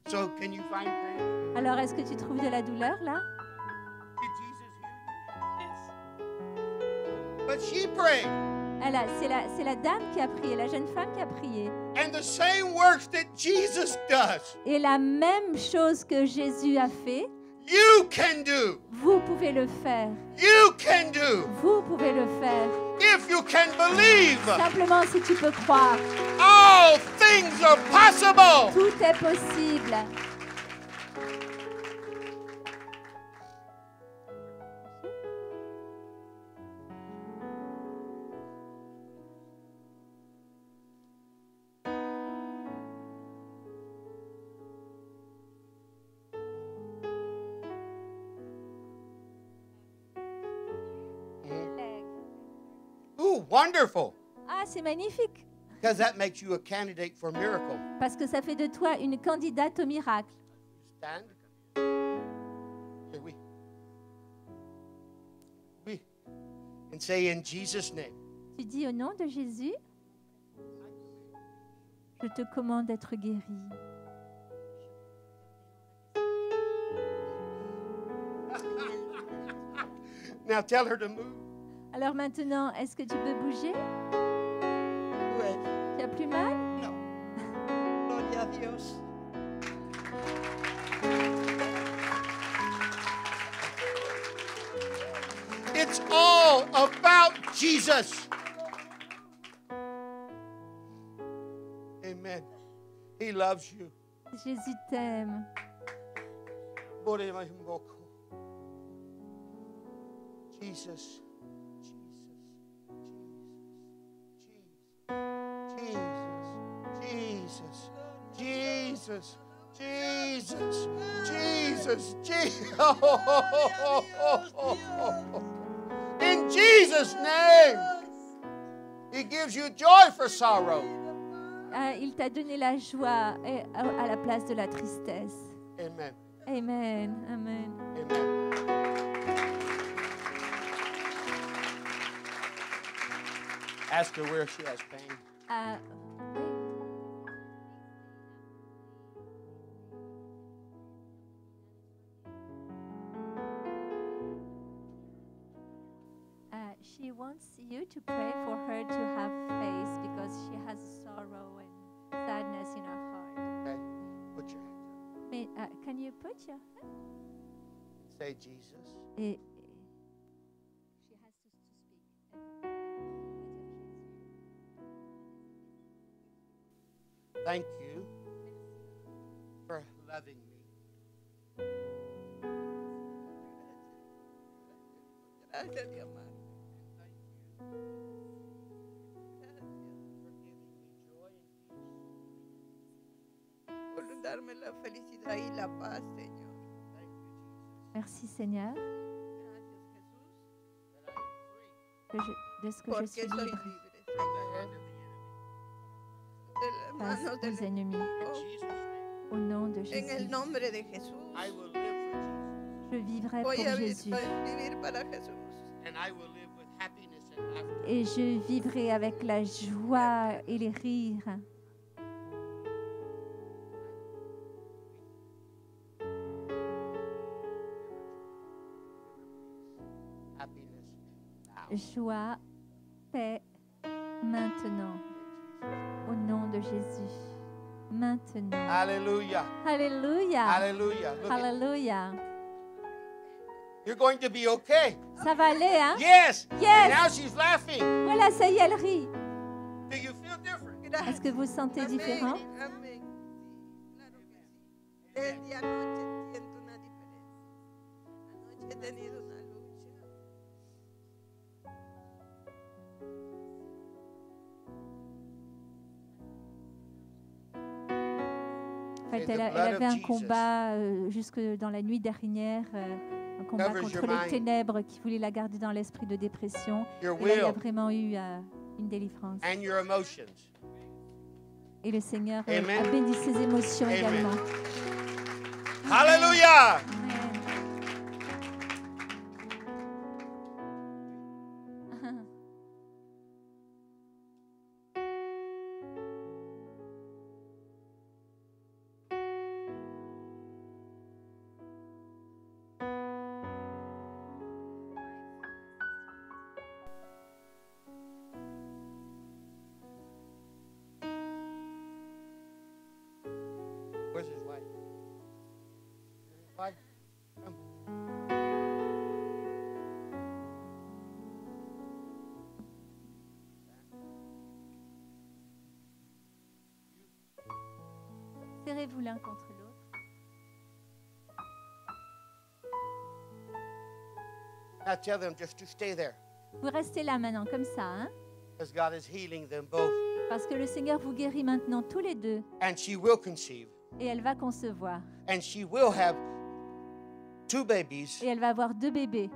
So, can you find pain? Alors, est-ce que tu trouves de la douleur là? Did Jesus heal you? Yes. But she prayed, C'est la dame qui a prié, la jeune femme qui a prié. and the same works that Jesus does, Et la même chose que Jésus a fait, you can do. vous pouvez le faire. You can do. Vous pouvez le faire. If you can believe, Simplement si tu peux croire. all things are possible. Tout est possible. wonderful Ah, c'est magnifique. because that makes you a candidate for a miracle. Parce que ça fait de toi une candidate au miracle. Stand. Here we. And say in Jesus' name. Tu dis au nom de Jésus, je te commande d'être guéri. Now tell her to move. Alors maintenant, est-ce que tu peux bouger? Tu as plus mal? No. Gloria a Dios. It's all about Jesus. Amen. He loves you. Jésus t'aime. Jesus. Jesus. Jesus. Jesus. Jesus. In Jesus' name. He gives you joy for sorrow. Il t'a donné la joie à la place de la tristesse. Amen. Amen. Amen. Amen. Ask her where she has pain. Oui. She wants you to pray for her to have faith because she has sorrow and sadness in her heart. Okay? Put your hands up. Can you put your hand? Say Jesus. Et she has to speak. Thank you for loving me. Gracias, mi amado. Por darme la felicidad y la paz, Señor. Merci Seigneur Gracias, Jesús, de ce que je porque suis soy libre libre, Señor. De las face manos del aux ennemis. enemigo. Au nom de En Jésus, el nombre de Jesús. I will live for Jesus. je vivrai pour Voy a Jésus vivir para Jesús. And I will live with happiness and laughter. et je vivrai avec la joie et les rires. Happiness now. Joie, paix, maintenant, au nom de Jésus. Maintenant. Hallelujah. Alléluia. Hallelujah. Look at, Alléluia. you're going to be okay. Ça va aller, hein? Yes. Yes. Now she's laughing. Voilà, ça y est, elle rit. Do you feel different? Est-ce que vous vous sentez différent? Amén. Claro que sí. Desde anoche siento una diferencia. Anoche he tenido una lucha. En fait, elle avait un combat jusque dans la nuit dernière, un combat Covers contre your les mind. ténèbres qui voulait la garder dans l'esprit de dépression. Your Et là, il y a will vraiment eu une délivrance. and your emotions. Et le Seigneur Amen. a béni ses émotions Amen. également. Hallelujah. Amen. Where's his wife? His wife? Come. Serrez-vous l'un contre l'autre. Now tell them just to stay there Vous restez là maintenant, comme ça, hein? because God is healing them both. Parce que le Seigneur vous guérit maintenant tous les deux. And she will conceive. Et elle va concevoir. And she will have 2 babies. Et elle va avoir 2 bébés.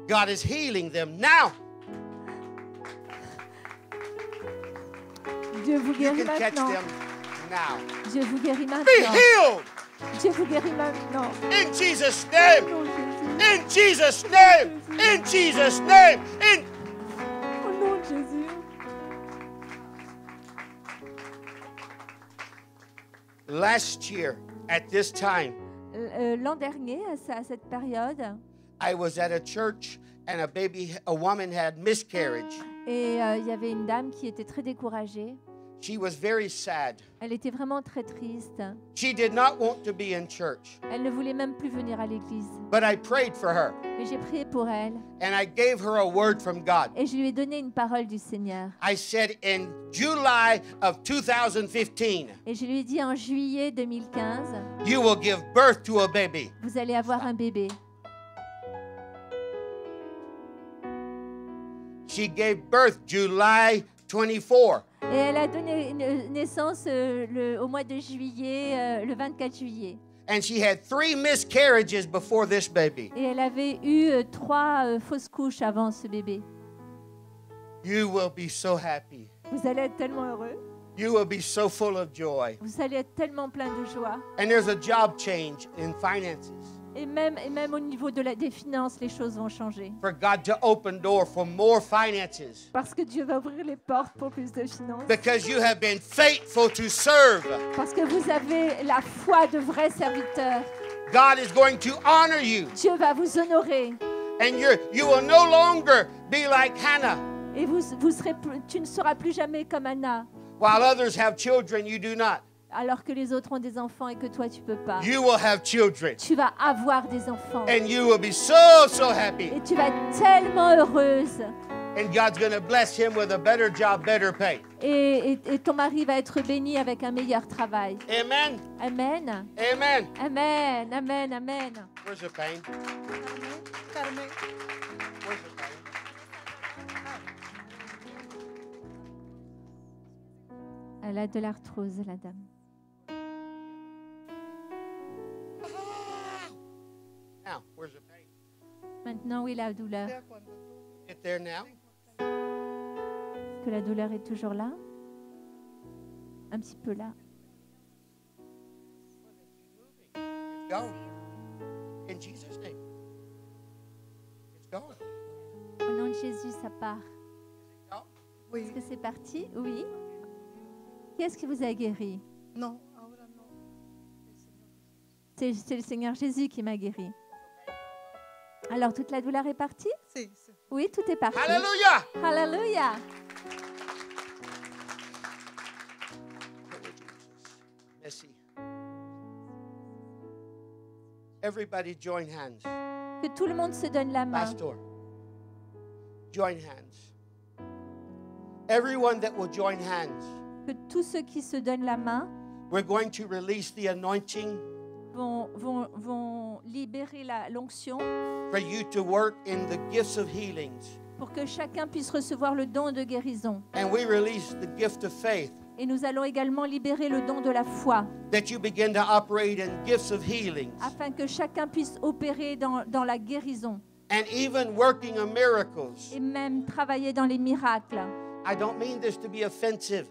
God is healing them now. Dieu vous You guérit can catch maintenant. them now. Dieu vous guérit Be maintenant. healed Dieu vous guérit maintenant. in Jesus' Au name. nom de Jésus. In Jesus' name. In Jesus' name. In Au nom de Jésus. last year at this time, L'an dernier, à cette période, I was at a church and a woman had miscarriage. et il y avait une dame qui était très découragée. She was very sad. Elle était vraiment très triste. She did not want to be in church, Elle ne voulait même plus venir à l'église. but I prayed for her Mais j'ai prié pour elle and I gave her a word from God. et je lui ai donné une parole du Seigneur. I said in July of 2015, Et je lui ai dit en juillet 2015, you will give birth to a baby. vous allez avoir un bébé. She gave birth July 24. Et elle a donné naissance au mois de juillet, le 24 juillet. And she had 3 miscarriages before this baby. Et elle avait eu 3 fausses couches avant ce bébé. You will be so happy. Vous allez être tellement heureux. You will be so full of joy. Vous allez être tellement plein de joie. And there's a job change in finances Et même au niveau des finances, les choses vont changer. for God to open door for more finances Parce que Dieu va ouvrir les portes pour plus de finances. because you have been faithful to serve. Parce que vous avez la foi de vrais serviteurs. God is going to honor you, Dieu va vous honorer. and you will no longer be like Hannah. Et tu ne seras plus jamais comme Anna. While others have children, you do not. Alors que les autres ont des enfants et que toi, tu ne peux pas. You will have children, Tu vas avoir des enfants. and you will be so happy. Et tu vas être tellement heureuse. And God's going to bless him with a better job, better pay. Et ton mari va être béni avec un meilleur travail. Amen. Amen. Amen. Amen. Amen. Amen. Where's the pain? Carmen. Where's the pain? Elle a de l'arthrose, la dame. Now, where's the pain? Maintenant, oui, la douleur. Get there now. Est-ce que la douleur est toujours là? Un petit peu là. It's gone. In Jesus' name. It's gone. Au nom de Jésus, ça part. Oui. Est-ce que c'est parti? Oui. Qui est-ce qui vous a guéri? No, ahora no. C'est le Seigneur Jésus qui m'a guéri. Alors, toute la douleur est partie? Sí, sí. Oui, tout est parti. Hallelujah. Hallelujah. Merci. Everybody join hands. Que tout le monde se donne la main. Pastor, join hands. Everyone that will join hands, Que tous ceux qui se donnent la main we're going to release the anointing vont libérer l'onction for you to work in the gifts of healings. pour que chacun puisse recevoir le don de guérison. And we release the gift of faith Et nous allons également libérer le don de la foi, that you begin to operate in gifts of healings afin que chacun puisse opérer dans la guérison and even working of miracles. et même travailler dans les miracles. I don't mean this to be offensive,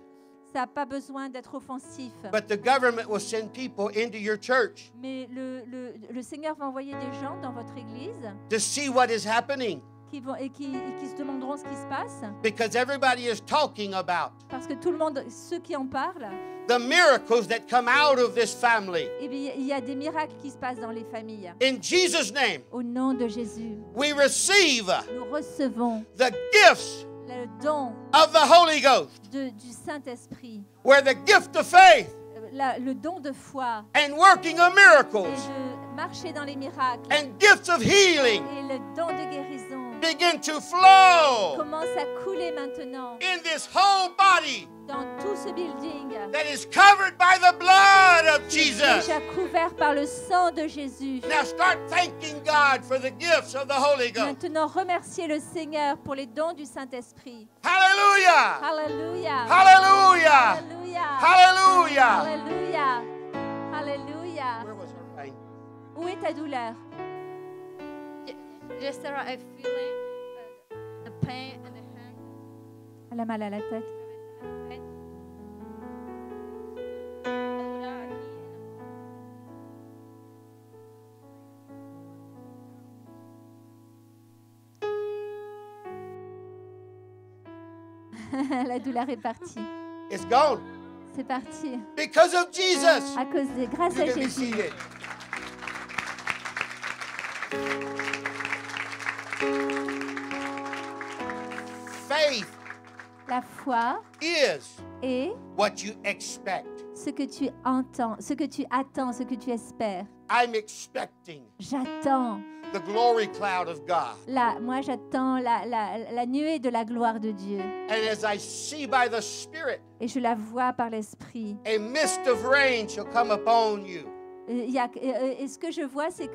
Ça n'a pas besoin d'être offensif. but the government will send people into your church Mais le Seigneur va envoyer des gens dans votre église to see what is happening qui se demanderont ce qui se passe. because everybody is talking about Parce que tout le monde, ceux qui en parlent, the miracles that come out of this family. eh bien, il y a des miracles qui se passent dans les familles. In Jesus' name, Au nom de Jésus, we receive nous recevons the gifts le don of the Holy Ghost, du Saint-Esprit, where the gift of faith le don de foi and working of et miracles de marcher dans les miracles and gifts of healing et le don de guérison begin to flow commence à couler maintenant in this whole body dans tout ce building that is covered by the blood of Jesus. déjà couvert par le sang de Jésus. Now start thanking God for the gifts of the Holy Ghost. Maintenant, remerciez le Seigneur pour les dons du Saint-Esprit. Hallelujah! Alléluia. Hallelujah! Alléluia. Hallelujah! Alléluia. Alléluia. Where was her pain? Où est ta douleur? Yesterday I feeling the pain in the hand. Elle a mal à la tête. And La douleur est partie. It's gone. C'est parti. Because of Jesus. À cause de grâce You à can be Jésus. seated. Faith La foi is est what you expect. ce que tu entends, ce que tu attends, ce que tu espères. I'm expecting J'attends. the glory cloud of God. Moi, j'attends la nuée de la gloire de Dieu. And as I see by the Spirit, Et je la vois par l'Esprit. a mist of rain shall come upon you. Et ce que je vois, c'est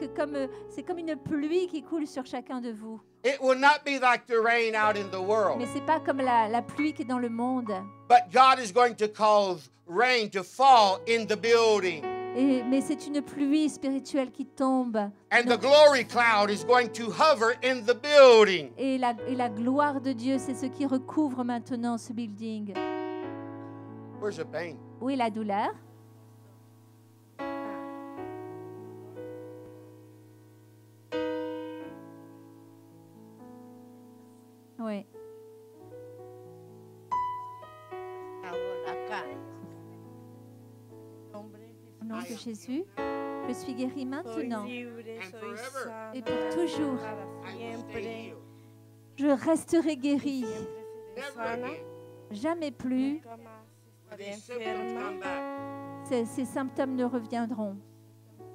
comme une pluie qui coule sur chacun de vous. It will not be like the rain out in the world, Mais c'est pas comme la pluie qui est dans le monde. but God is going to cause rain to fall in the building. Mais c'est une pluie spirituelle qui tombe. And the glory cloud is going to hover in the building. Et la gloire de Dieu, c'est ce qui recouvre maintenant ce building. Where's the pain? Où est la douleur? Oui. Au nom de Jésus, je suis guérie maintenant et pour toujours. I will stay healed. Je resterai guérie. Never again Jamais plus. will these symptoms come back. Ces symptômes ne reviendront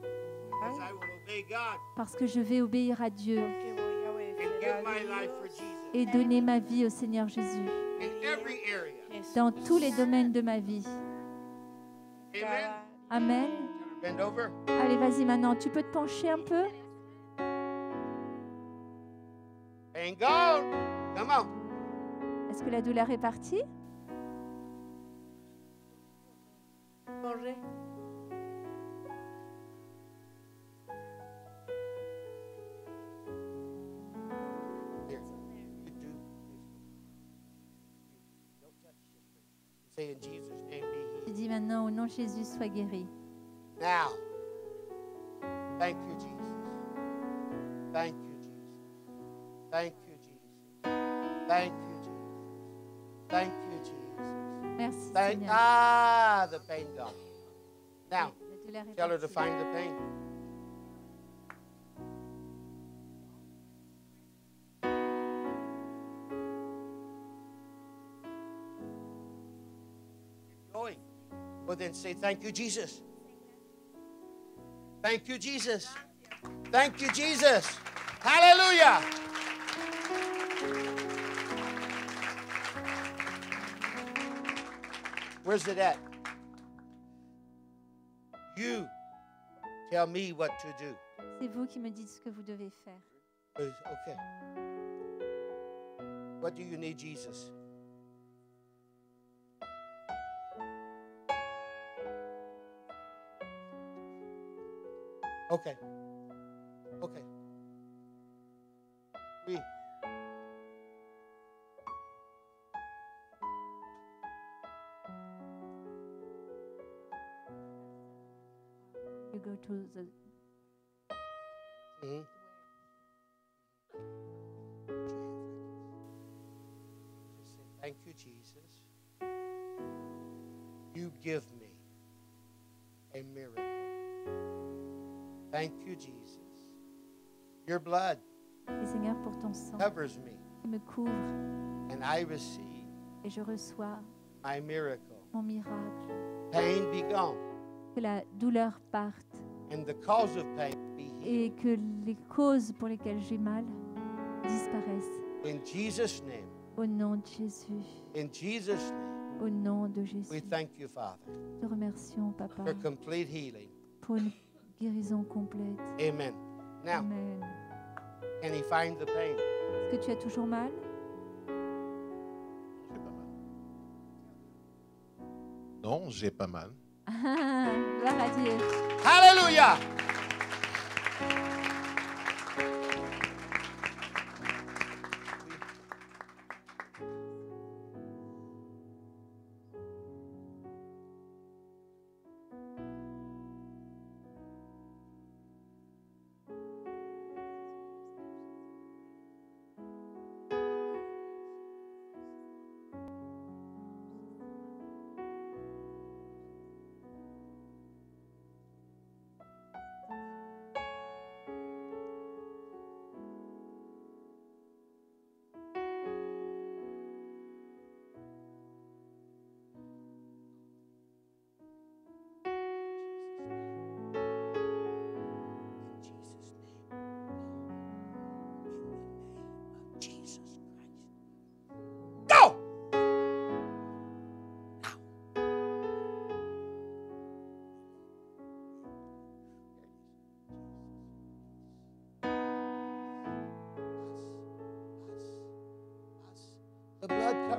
Because I will obey God parce que je vais obéir à Dieu and give my life for Jesus et donner ma vie au Seigneur Jésus in every area. dans tous les domaines de ma vie. Amen. Amen. Bend over. Allez, vas-y maintenant. Tu peux te pencher un peu? Pain gone. Come on. Est-ce que la douleur est partie? Here. You do. Don't touch it. Say in Jesus' name be Je healed. dis maintenant au nom de Jésus, sois guéri. Now. Thank you, Jesus. Thank you, Jesus. Thank you, Jesus. Thank you, Jesus. Thank you, Jesus. Merci Thank Seigneur. the pain gone. Now, La douleur est tell her to partie. find the pain. Keep going. Well, then say, thank you, Jesus. Thank you, Jesus. Thank you, Jesus. Hallelujah. Where's it at? You tell me what to do. C'est vous qui me dites ce que vous devez faire. Okay. What do you need, Jesus? Okay. Okay. Oui. You go to the Mhm. Just say, thank you, Jesus. You give me a miracle. Thank you, Jesus. Your blood Merci Seigneur pour ton sang covers me, qui me couvre and I receive et je reçois my miracle. mon miracle. Pain be gone, Que la douleur parte and the cause of pain be healed. et que les causes pour lesquelles j'ai mal disparaissent. In Jesus' name, Au nom de Jésus. in Jesus' name, Au nom de we Jésus. thank you, Father, Te remercions, Papa, for complete healing. pour une guérison complète. Amen. Now, Amen. can he find the pain? Est-ce que tu as toujours mal? J'ai pas mal. Non, j'ai pas mal. Ah, gloire à Dieu. Hallelujah.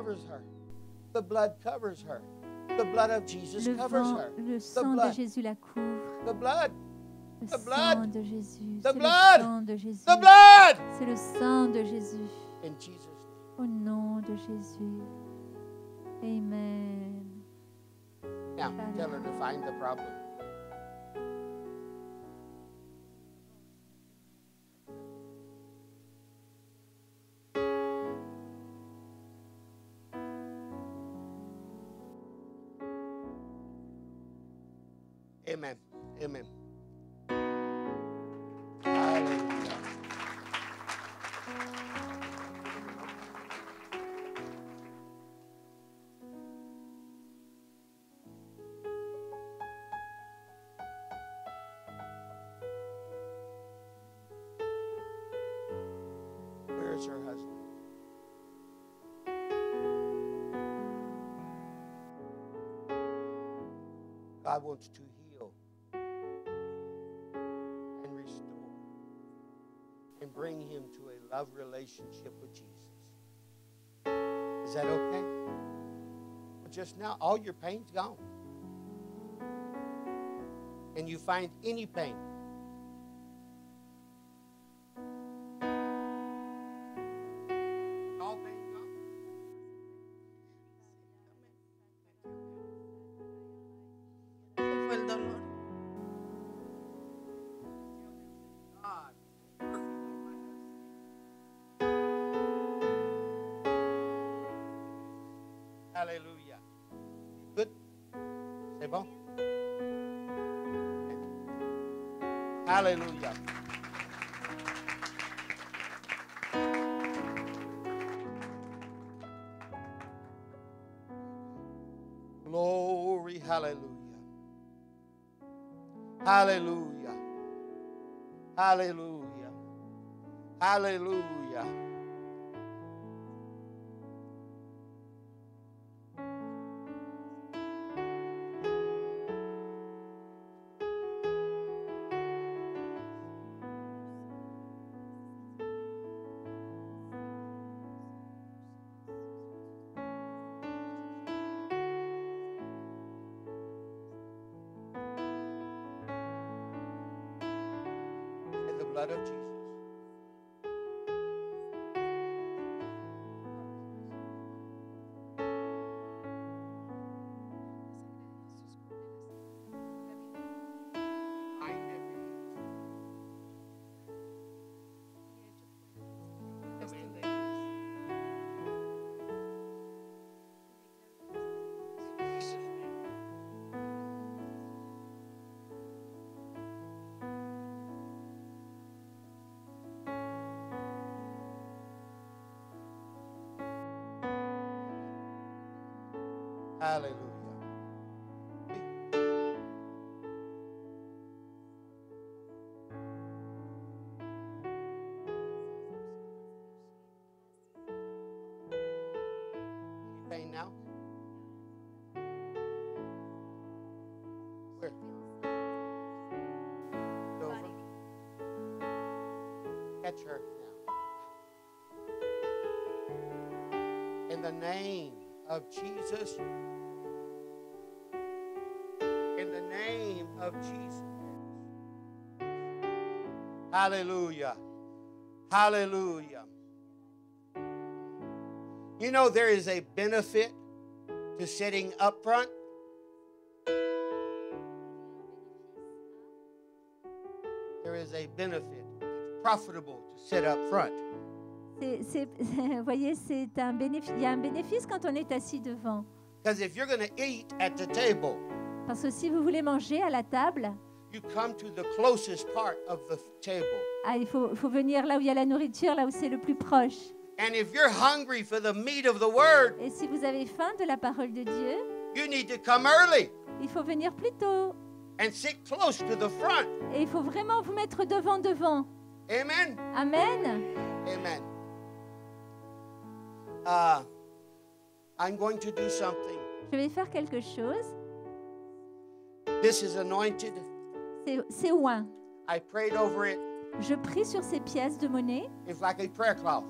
covers her. The blood covers her. The blood of Jesus covers her. Le The sang de blood. Jésus la couvre. The blood. Le The sang blood. de Jésus. The C'est le blood. sang de Jésus. The blood. C'est le sang de Jésus. In Jesus' name. Au nom de Jésus. Amen. Now, tell her to find the problem. Amen. Amen. Hallelujah. Where is her husband? God wants to heal and restore and bring him to a love relationship with Jesus. Is that okay? Well, just now, all your pain's gone. And you find any pain. All pain gone. Se fue el dolor. God. Hallelujah. Good? C'est bon? Hallelujah. Glory, hallelujah. Hallelujah. Hallelujah. Hallelujah. In the blood of Jesus. Hallelujah. Any pain now? Where? Over. Catch her now. In the name of Jesus. In the name of Jesus. Hallelujah. Hallelujah. You know, there is a benefit to sitting up front. There is a benefit. It's profitable to sit up front. Vous voyez, c'est un bénéfice. Il y a un bénéfice quand on est assis devant. Because if you're going to eat at the table, Parce que si vous voulez manger à la table, you come to the closest part of the table. il faut venir là où il y a la nourriture, là où c'est le plus proche. And if you're hungry for the meat of the word, Et si vous avez faim de la parole de Dieu, you need to come early il faut venir plus tôt. and sit close to the front. Et il faut vraiment vous mettre devant. Amen. Amen. Amen. I'm going to do something. Je vais faire quelque chose. This is anointed. C'est oint. I prayed over it. Je prie sur ces pièces de monnaie. It's like a prayer cloth.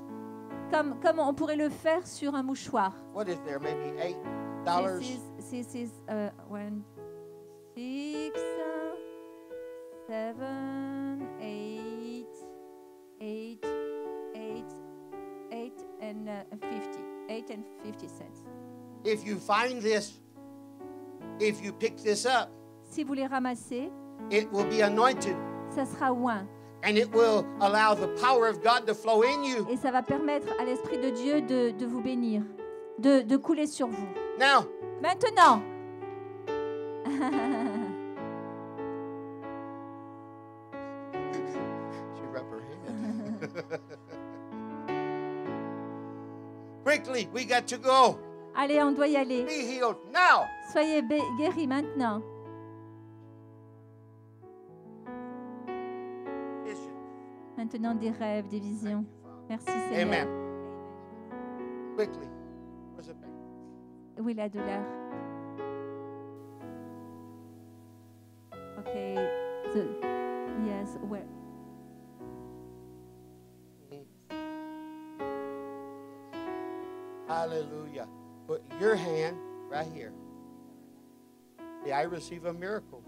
comme on pourrait le faire sur un mouchoir. What is there? Maybe $8? This is 1, 6, 7, 8, 8, 8, 8 and 50. 8 and 50 cents. If you find this, if you pick this up, Si vous les ramassez, it will be anointed ça sera oint. and it will allow the power of God to flow in you. Et ça va permettre à l'Esprit de Dieu de vous bénir, de couler sur vous. Now, Maintenant, she rubbed her hand. Quickly, we got to go. allez, on doit y aller. Be healed now. Soyez guéris maintenant. Maintenant, des rêves, des visions. Merci Seigneur. Amen. Quickly. Where's the pain? Oui, la douleur. Okay. Yes, where? Hallelujah. Put your hand right here. See, I receive a miracle.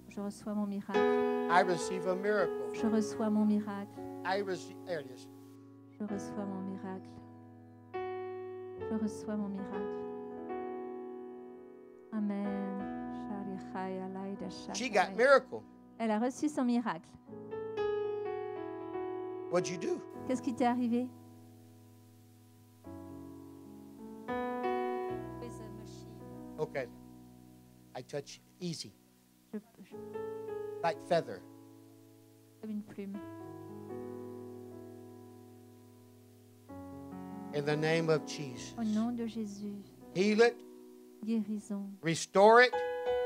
Je reçois mon miracle. I receive a miracle. Je reçois mon miracle. I receive. There it is. Je reçois mon miracle. Je reçois mon miracle. Amen. She got miracle. Elle a reçu son miracle. What'd you do? Qu'est-ce qui t'est arrivé? Okay. I touch easy, Je- like feather. Comme une plume. In the name of Jesus. Au nom de Jésus, Heal it, guérison. restore it.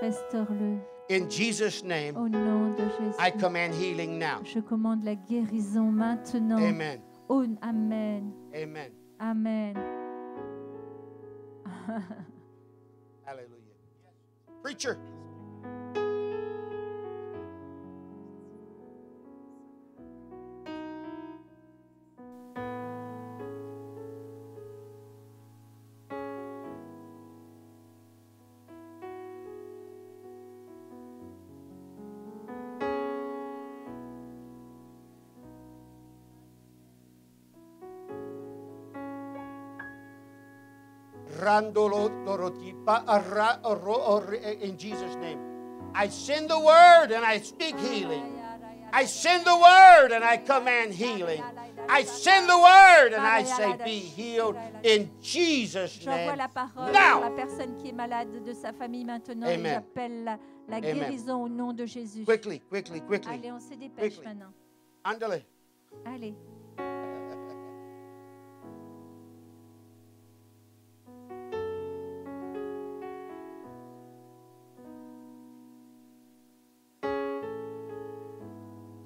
Restaure-le. In Jesus' name, Au nom de Jésus. I command healing now. Je commande la guérison maintenant. Amen. Oh, amen. Amen. Amen. Hallelujah. Preacher. In Jesus' name. I send the word and I speak healing. I send the word and I command healing. I send the word and I say be healed in Jesus' J'envoie name. la parole Now. à la personne qui est malade de sa famille maintenant. Amen. Et j'appelle la Amen. guérison au nom de Jésus. Quickly, quickly, quickly. Allez, on se dépêche Quickly. maintenant. Andale. Allez.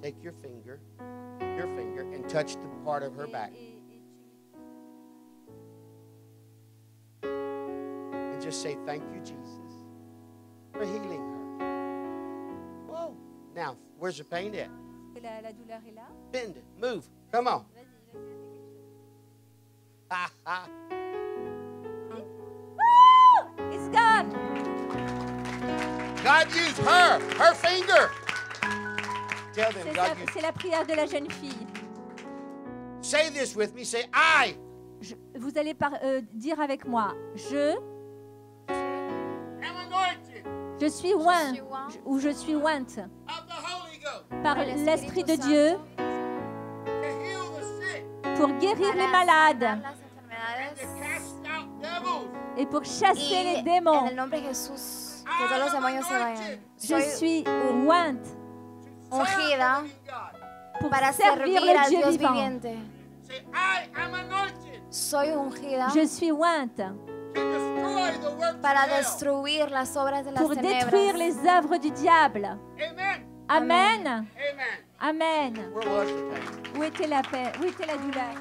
Take your finger, and touch the part of her back. And just say, thank you, Jesus, for healing her. Whoa. Now, where's the pain at? La douleur est là. Bend it. Move. Come on. Ha, ha. It's gone. God used her finger. Tell them, God used. C'est la prière de la jeune fille. Say this with me. Say, I Vous allez dire avec moi, am anointed je suis oint, suis oint. ou je suis ointe of the Holy Ghost par l'Esprit de Dieu to heal the sick pour guérir les malades Las and to enfermedades. cast out devils. et pour chasser Y les en démons. el nombre de Jesús, que todos los demonios se vayan. Je suis ointe ungida pour para servir servir le al Dieu Dios vivant. viviente. Say, I am anointed Soy ungida Je suis ointe to destroy the works para of hell. destruir las obras de las pour détruire tenebras. les œuvres du diable. Amen. Amen. Amen. Amen. Where was the pain? Où était la paix? Où était la douleur?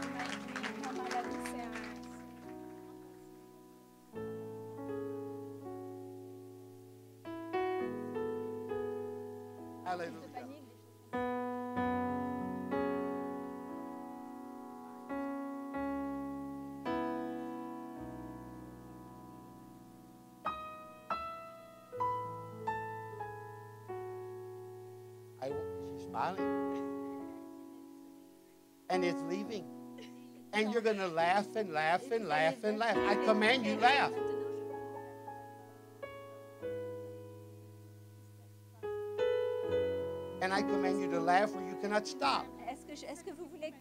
Hallelujah. smiling. And it's leaving. And you're going to laugh and laugh and laugh and laugh. I command you, laugh. And I command you to laugh or you cannot stop. Est-ce que vous voulez...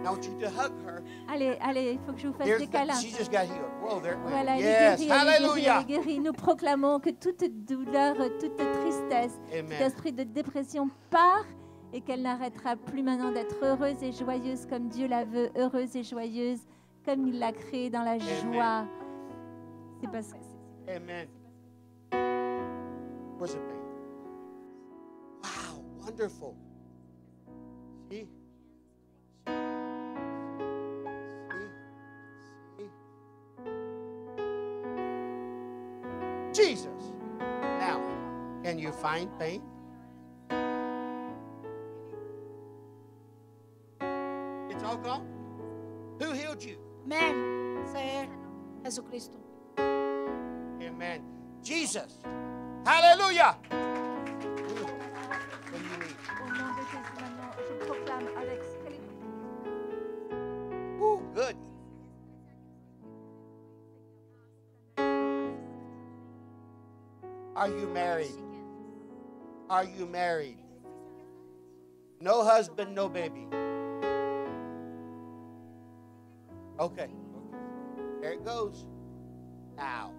I want you to hug her. Allez, il faut que je vous fasse des câlins. She just got healed. Whoa, there. Voilà, Yes, hallelujah. elle est guérie. Nous proclamons que toute douleur, toute tristesse, Amen. tout esprit de dépression part et qu'elle n'arrêtera plus maintenant d'être heureuse et joyeuse comme Dieu la veut, heureuse et joyeuse comme il l'a créée dans la joie. C'est parce que... Amen. Where's the pain? Wow, wonderful. See? Jesus. Now, can you find pain? It's all gone? Who healed you? Amén. Ser Jesucristo. Amen. Jesus. Hallelujah. What do you need? Au nom de Jésus, maintenant, je proclame Alex. Woo, good. Are you married? Are you married? No husband, no baby. Okay. There it goes. Now.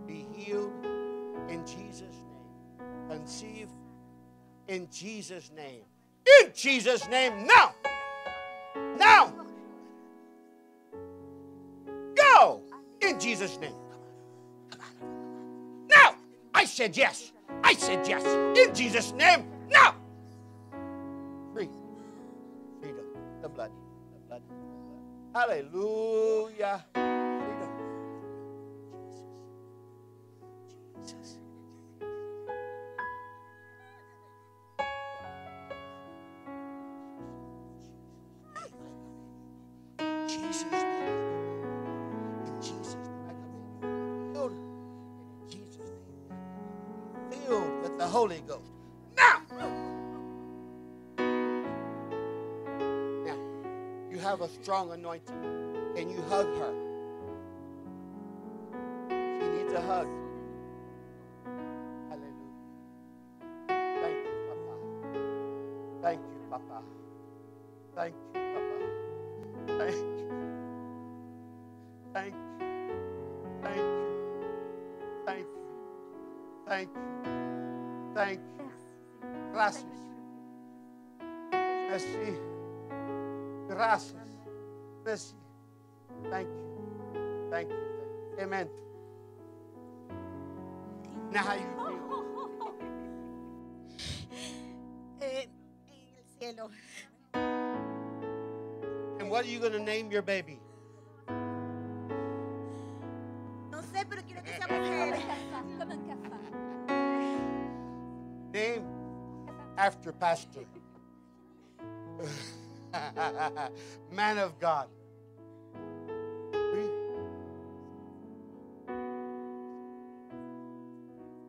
Be healed in Jesus' name. Conceive in Jesus' name. In Jesus' name, now. Now. Go in Jesus' name. Come on. Now. I said yes. I said yes. In Jesus' name, now. Free. Freedom. The blood. The blood. The blood. Hallelujah. Freedom. Jesus. Jesus. Jesus' name. In Jesus' name. I command you. Filled in Jesus' name. Filled with the Holy Ghost. Now! Now, you have a strong anointing. Can you hug her? She needs a hug. Hallelujah. Thank you, Papa. Thank you, Papa. Thank you, Papa. Thank you. Thank you. Thank you. Thank you. Thank you. Thank you. Gracias. Merci. Gracias. Merci. Thank you. Thank you. Amen. Now how you feel? En el cielo. And what are you going to name your baby? No sé, pero quiero que sea mujer. Comme un cafard. Name after Pastor. Man of God.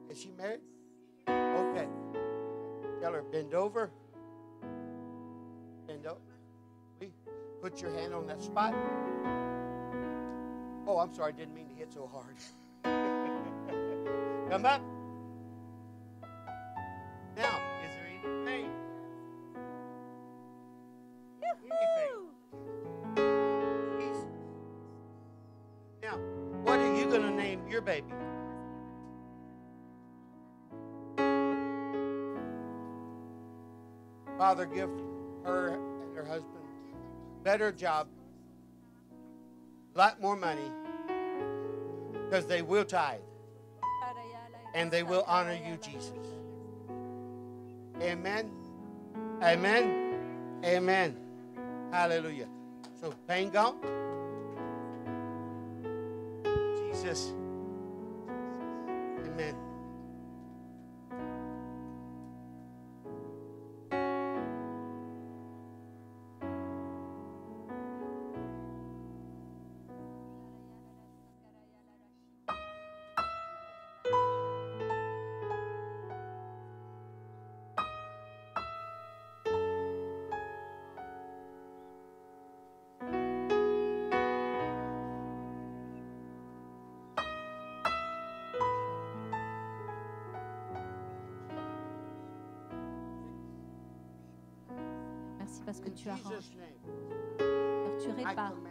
Is she married? Okay. Tell her, bend over. Bend over. Put your hand on that spot. Oh, I'm sorry. I didn't mean to hit so hard. Come up. Now, is there any pain? Anything? Now, what are you going to name your baby? Father, give her and her husband better job, a lot more money, because they will tithe and they will honor you, Jesus. Amen. Amen. Amen. Hallelujah. So, pain gone? Jesus. Amen. Merci parce que In tu Jesus' arranges. name, Seigneur, tu I répares. command.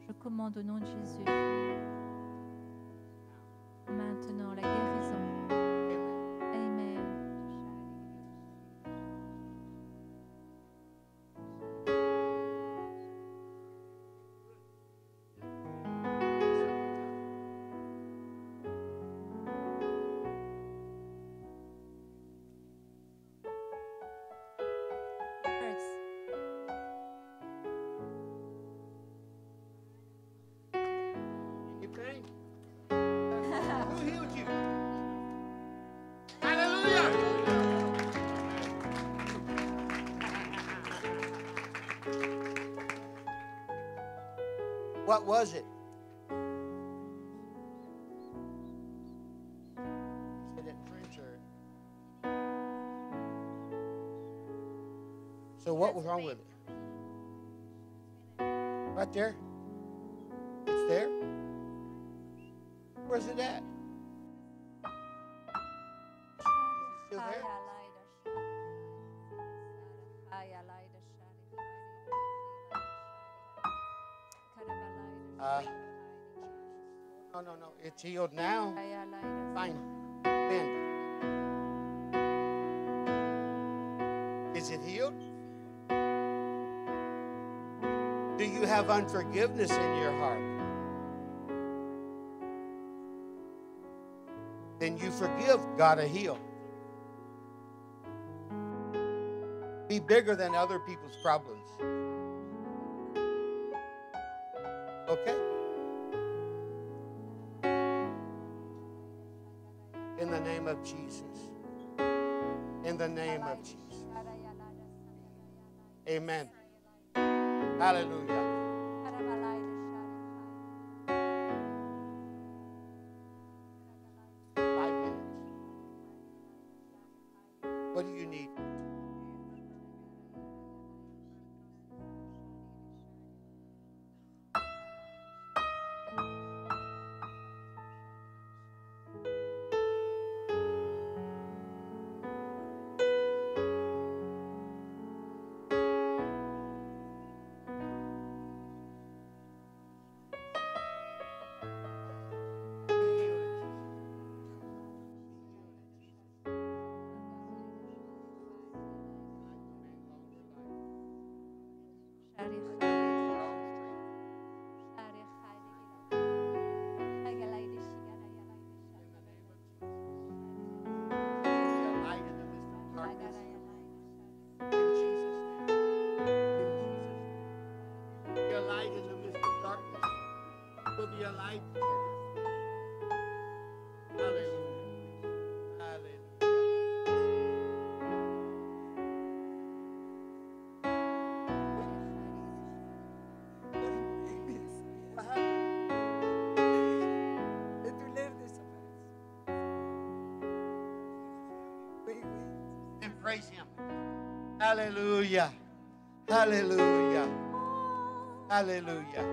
Je commande au nom de Jésus. Maintenant, la guérison. Amen. Hurts. You pain? Who healed you? Hallelujah! What was it? He said that French hurt. So what was wrong with it? Right there? It's there? Where's it at? Still there? No. It's healed now. Fine. Bend. Is it healed? Do you have unforgiveness in your heart? Then you forgive, God to heal. Be bigger than other people's problems. Okay? In the name of Jesus. In the name of Jesus. Amen. Hallelujah. 5 minutes. What do you need? Praise him. Hallelujah. Hallelujah. Hallelujah.